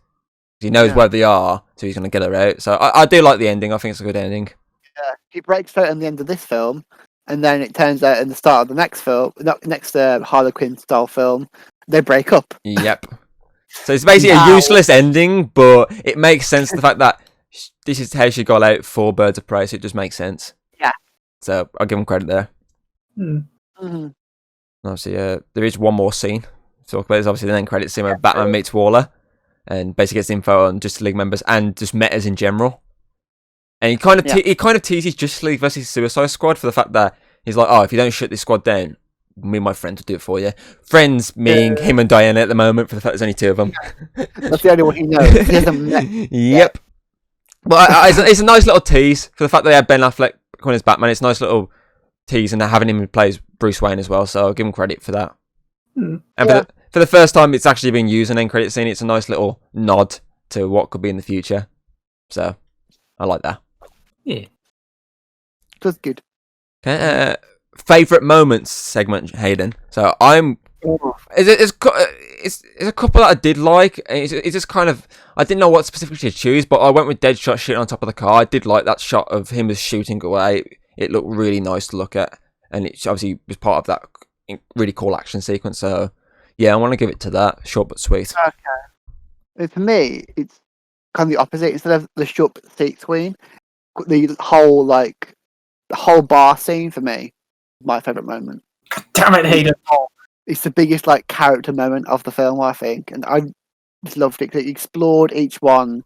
He knows where they are, so he's going to get her out. So I do like the ending. I think it's a good ending. Yeah, he breaks out in the end of this film, and then it turns out in the start of the next film, next Harlequin style film, they break up. Yep. So it's basically a useless ending, but it makes sense. The fact that this is how she got out 4 birds of prey, so it just makes sense. Yeah. So I'll give him credit there. Obviously, there is one more scene to talk about. There's obviously the end credit scene where Batman meets Waller and basically gets info on Justice League members and just metas in general. And he kind of teases Justice League versus Suicide Squad for the fact that he's like, oh, if you don't shut this squad down, me and my friends will do it for you. Friends meaning him and Diana at the moment, for the fact there's only 2 of them. That's the only one he knows. He hasn't met. Yep. But it's a nice little tease for the fact that they had Ben Affleck calling as Batman. It's a nice little tease, and having him play as Bruce Wayne as well, so I'll give him credit for that. And for the first time it's actually been used in an end credit scene, it's a nice little nod to what could be in the future. So I like that. Yeah. That's good. Okay, favourite moments segment, Hayden. So I'm It's a couple that I did like. It's just kind of I didn't know what specifically to choose, but I went with Deadshot shooting on top of the car. I did like that shot of him as shooting away. It looked really nice to look at, and it obviously was part of that really cool action sequence. So yeah, I want to give it to that. Short but sweet. For me, it's kind of the opposite. Instead of the short but sweet scene, the whole bar scene for me, my favorite moment. Damn it, Hayden! It's the biggest character moment of the film, I think, and I just loved it. It explored each one,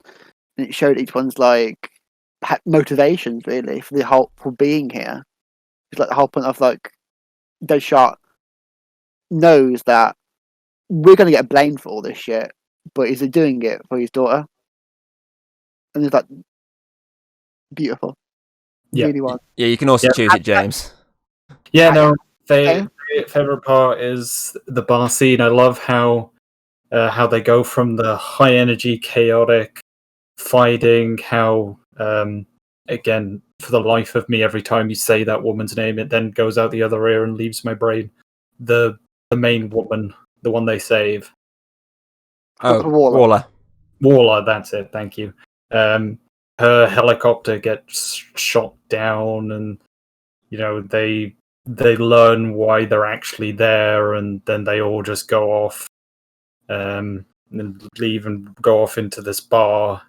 and it showed each one's motivations really for being here. It's like the whole point of Deadshot knows that we're going to get blamed for all this shit, but he's doing it for his daughter, and it's beautiful. Yeah. Really was. Yeah, you can also choose it, James. Yeah, no. Favorite part is the bar scene. I love how they go from the high energy, chaotic fighting. How again, for the life of me, every time you say that woman's name, it then goes out the other ear and leaves my brain. The main woman, the one they save. Oh, Waller. That's it. Thank you. Her helicopter gets shot down, and they learn why they're actually there, and then they all just go off, and leave and go off into this bar,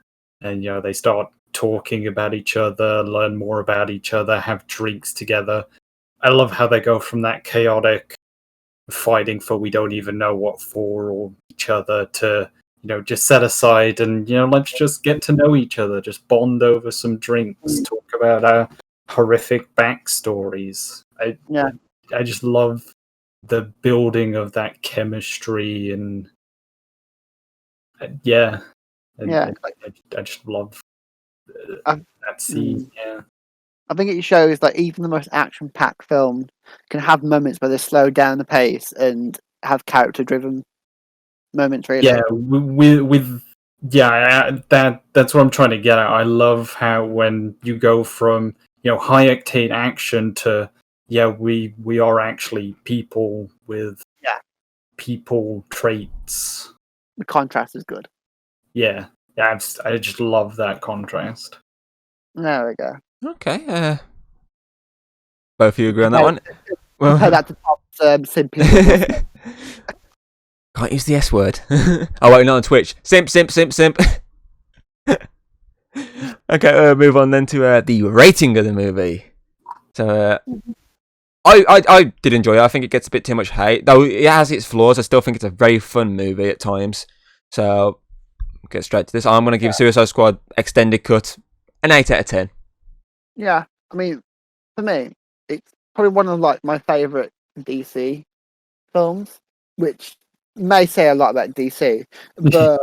and they start talking about each other, learn more about each other, have drinks together. I love how they go from that chaotic fighting for we don't even know what for or each other to just set aside and let's just get to know each other, just bond over some drinks, talk about our horrific backstories. I just love the building of that chemistry and I just love that scene. I think it shows that even the most action-packed film can have moments where they slow down the pace and have character-driven moments. Really, that's what I'm trying to get at. I love how when you go from high octane action to we are actually people with people traits. The contrast is good. I just love that contrast. There we go. Okay. Both of you agree on that one? Compare that to Pop's simply. Can't use the S word. Oh, wait, not on Twitch. Simp. Okay, move on then to the rating of the movie. So, I did enjoy it. I think it gets a bit too much hate. Though it has its flaws, I still think it's a very fun movie at times. So, get straight to this. I'm going to give Suicide Squad Extended Cut an 8 out of 10. Yeah, I mean, for me, it's probably one of my favourite DC films, which may say a lot about DC, but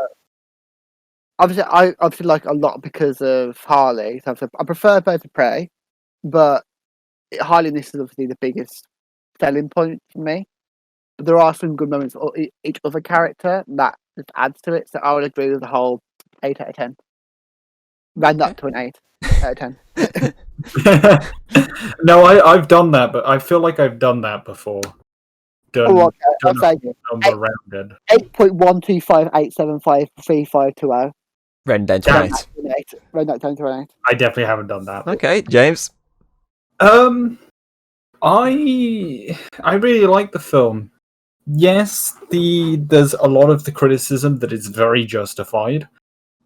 obviously I like a lot because of Harley. So I prefer Birds of Prey, but Harley-ness is obviously the biggest selling point for me. But there are some good moments for each other character that just adds to it. So I would agree with the whole 8 out of 10. Round up to an 8 out of 10. No, I've done that, but I feel like I've done that before. I'll say number rounded. 8.125875352. Red Dead 28. Red Dead 28. I definitely haven't done that. Okay, James. I really like the film. Yes, there's a lot of the criticism that is very justified.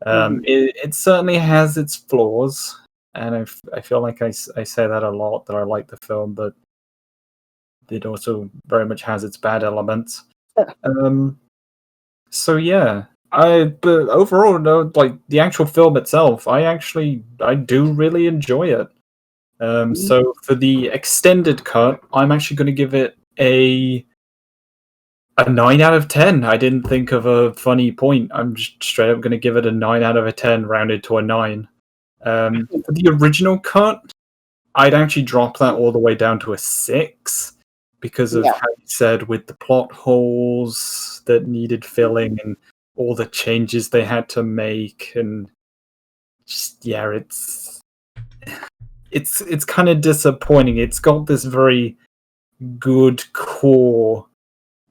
It certainly has its flaws, and I feel like I say that a lot, that I like the film, but it also very much has its bad elements. So yeah, but overall, no, the actual film itself, I do really enjoy it. So for the extended cut, I'm actually going to give it a 9 out of 10. I didn't think of a funny point. I'm just straight up going to give it a 9 out of 10, rounded to a 9. For the original cut, I'd actually drop that all the way down to a 6 because of how you said with the plot holes that needed filling and all the changes they had to make, and just it's kind of disappointing. It's got this very good core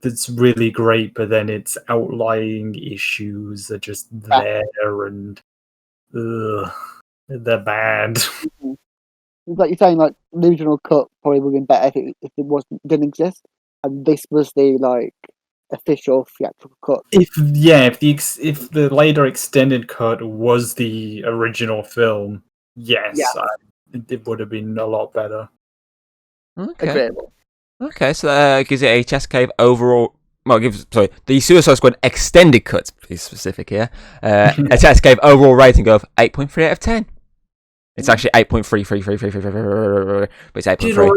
that's really great, but then its outlying issues are just there, and they're bad. Like you're saying, like the original cut probably would have been better if it didn't exist, and this was the like official theatrical cut. If the later extended cut was the original film, yes, it would have been a lot better. Okay. Agreeable. Okay, so that gives it a Chest Cave overall. Well, the Suicide Squad extended cut, to be specific here. A Chest Cave overall rating of 8.3 out of 10. It's actually 8.33333, but it's 8.3.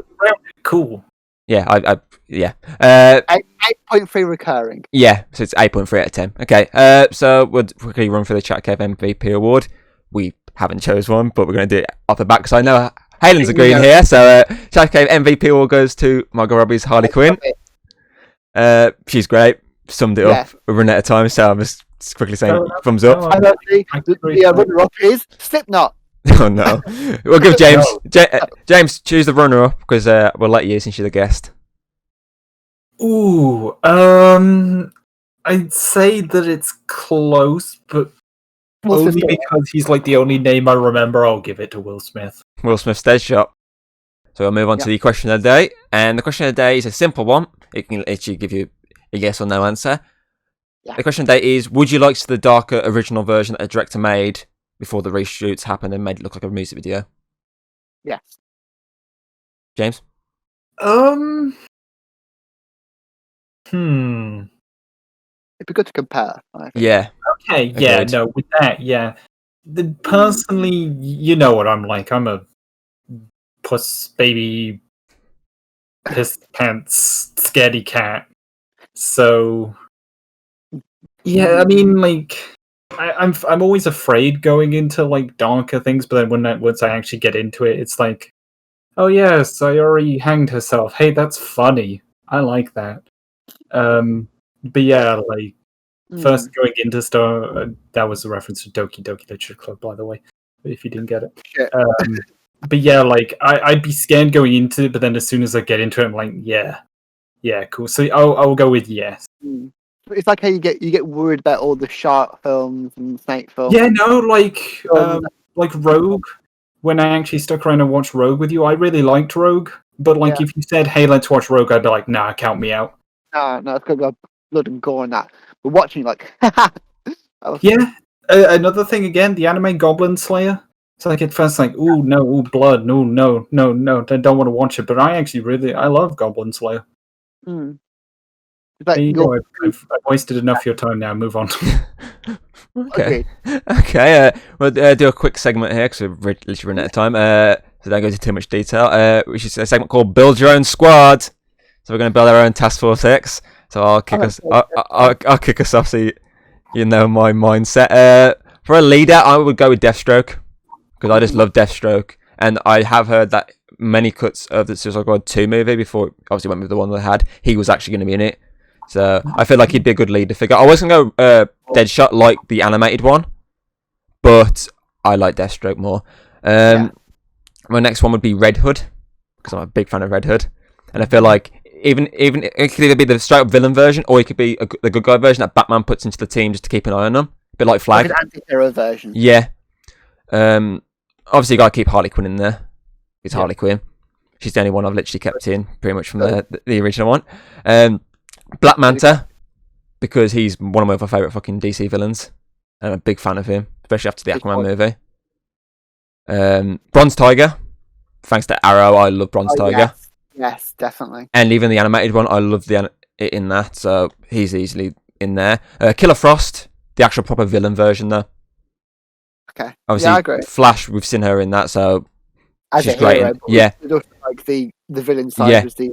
Cool. Yeah, yeah. 8.3 recurring. Yeah, so it's 8.3 out of 10. Okay, so we'll quickly run through the Chat Cave MVP award. We haven't chose one, but we're going to do it off the back because I know Hayden's agreeing here. So Chat Cave MVP award goes to Margot Robbie's Harley Quinn. She's great. Summed it up. We're running out of time, so I'm just quickly saying thumbs up. And the runner-up is Slipknot. Oh no! We'll give James. James, choose the runner-up because we'll let you since you're the guest. Ooh, I'd say that it's close, but only because he's like the only name I remember. I'll give it to Will Smith. Will Smith's dead shot. So we'll move on to the question of the day, and the question of the day is a simple one. It can actually give you a yes or no answer. The question of the day is: would you like to see the darker original version that a director made before the reshoots happened and made it look like a music video? Yes. James? It'd be good to compare. I think. Yeah. Okay, yeah, no, with that, yeah. Personally, you know what I'm like. I'm a puss baby, piss pants, scaredy cat. So, yeah, I mean, like, I'm always afraid going into like darker things, but then once I actually get into it, it's like, oh yes, Sayori hanged herself. Hey, that's funny. I like that. But yeah, like first going into stuff, that was a reference to Doki Doki Literature Club, by the way, if you didn't get it. But yeah, like I'd be scared going into it, but then as soon as I get into it, I'm like, yeah, cool. So I'll go with yes. It's like how you get worried about all the shark films and snake films. Yeah, no, like Rogue. When I actually stuck around and watched Rogue with you, I really liked Rogue. But like, if you said, "Hey, let's watch Rogue," I'd be like, "Nah, count me out." No, it's got blood and gore in that. But watching, like, yeah. Another thing again, the anime Goblin Slayer. It's like at first, like, ooh, no, ooh, blood, no, I don't want to watch it. But I actually I love Goblin Slayer. Like I've wasted enough of your time now. Move on. Okay. We'll do a quick segment here because we're literally running out of time. So don't go into too much detail. Which is a segment called "Build Your Own Squad." So we're going to build our own Task Force X. So I'll kick us. I'll kick us off. So you know my mindset. For a leader, I would go with Deathstroke because I just love Deathstroke, and I have heard that many cuts of the Suicide Squad 2 movie before. Obviously, went with the one they had. He was actually going to be in it. So I feel like he'd be a good leader figure. I wasn't going to go Deadshot like the animated one, but I like Deathstroke more. My next one would be Red Hood because I'm a big fan of Red Hood, and I feel like even it could either be the straight up villain version or it could be the good guy version that Batman puts into the team just to keep an eye on them. A bit like Flag. Like an anti-hero version. Yeah. Obviously you got to keep Harley Quinn in there. It's Harley Quinn. She's the only one I've literally kept in pretty much from the original one. Black Manta, because he's one of my favourite fucking DC villains. I'm a big fan of him, especially after the Aquaman movie. Bronze Tiger, thanks to Arrow, I love Bronze Tiger. Yes, definitely. And even the animated one, I love it in that, so he's easily in there. Killer Frost, the actual proper villain version though. Okay. Obviously, I agree. Flash, we've seen her in that, so as she's a hero, great. Yeah. Like the villain side was the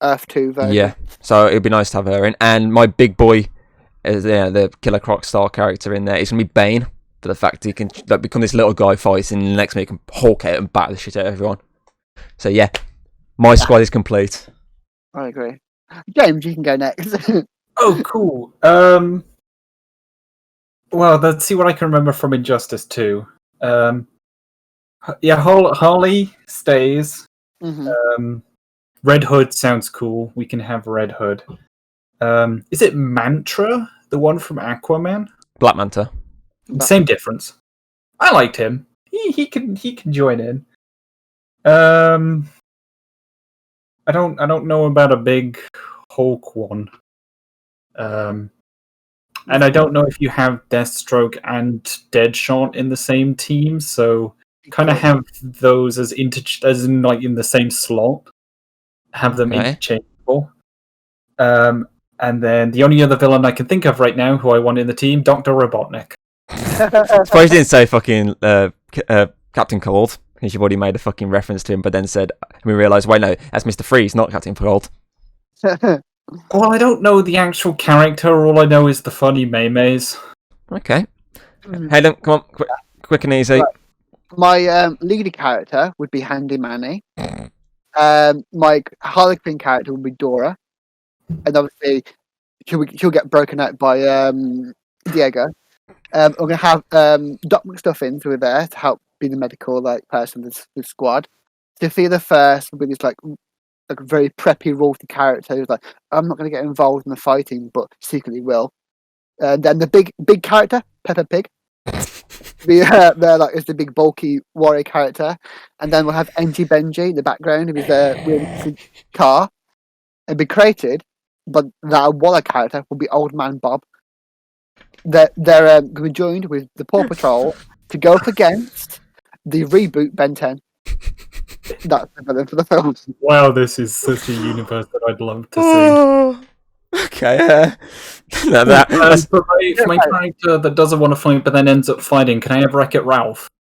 Earth 2 version. Yeah. So it'd be nice to have her in. And my big boy is the Killer Croc style character in there. He's gonna be Bane for the fact he can become this little guy fighting, and the next minute he can Hulk out and bat the shit out of everyone. So yeah, my squad is complete. I agree. James, you can go next. Oh, cool. Well, let's see what I can remember from Injustice 2. Yeah, Harley stays. Mm-hmm. Red Hood sounds cool. We can have Red Hood. Is it Mantra, the one from Aquaman? Black Manta. Same difference. I liked him. He can join in. I don't know about a big Hulk one. And I don't know if you have Deathstroke and Deadshot in the same team, so kind of have those as in the same slot. Have them interchangeable. And then the only other villain I can think of right now who I want in the team, Dr. Robotnik. Surprised you didn't say fucking Captain Cold, because you've already made a fucking reference to him, but then said, and we realised, wait, no, that's Mr. Freeze, not Captain Cold. Well, I don't know the actual character. All I know is the funny memes. Okay. Hayden, come on, quick and easy. Right. My leader character would be Handy Manny. My Harley Quinn character would be Dora. And obviously, she'll get broken out by Diego. We're going to have Doc McStuffins who are there to help be the medical person of the squad. Sophia the First will be this like a very preppy, ruthy character who's like, I'm not going to get involved in the fighting, but secretly will. Then the big character, Peppa Pig. They're like is the big bulky warrior character, and then we'll have NG Benji in the background of his wheeling car, and be created. But that Waller character will be Old Man Bob. They're going to be joined with the Paw Patrol to go up against the reboot Ben 10. That's the villain for the film. Wow, this is such a universe that I'd love to see. Oh, okay. For my character that doesn't want to fight but then ends up fighting, can I have Wreck-It Ralph?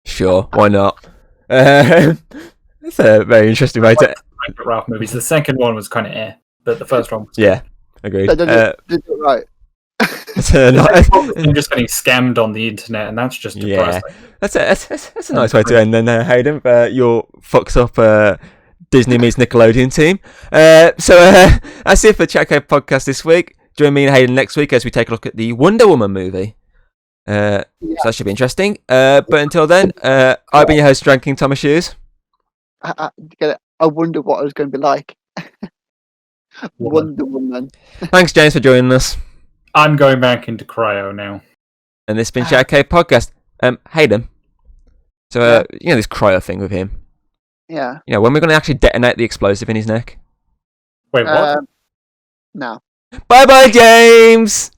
Sure, why not? That's a very interesting way to... Wreck-It Ralph movies. The second one was kind of but the first one was agreed. They did it right. I'm just getting scammed on the internet, and that's just depressing. That's a nice way to end then, Hayden. Your fucks up Disney meets Nickelodeon team. So that's it for Chat Cave Podcast this week. Join me and Hayden next week as we take a look at the Wonder Woman movie. So that should be interesting. But until then, I've been your host, Dranking Thomas Hughes. I wonder what it was going to be like. Wonder Woman. Thanks, James, for joining us. I'm going back into cryo now. And this has been Chat Cave Podcast. Hayden. So, this cryo thing with him. Yeah. When we're going to actually detonate the explosive in his neck. Wait, what? No. Bye-bye, James!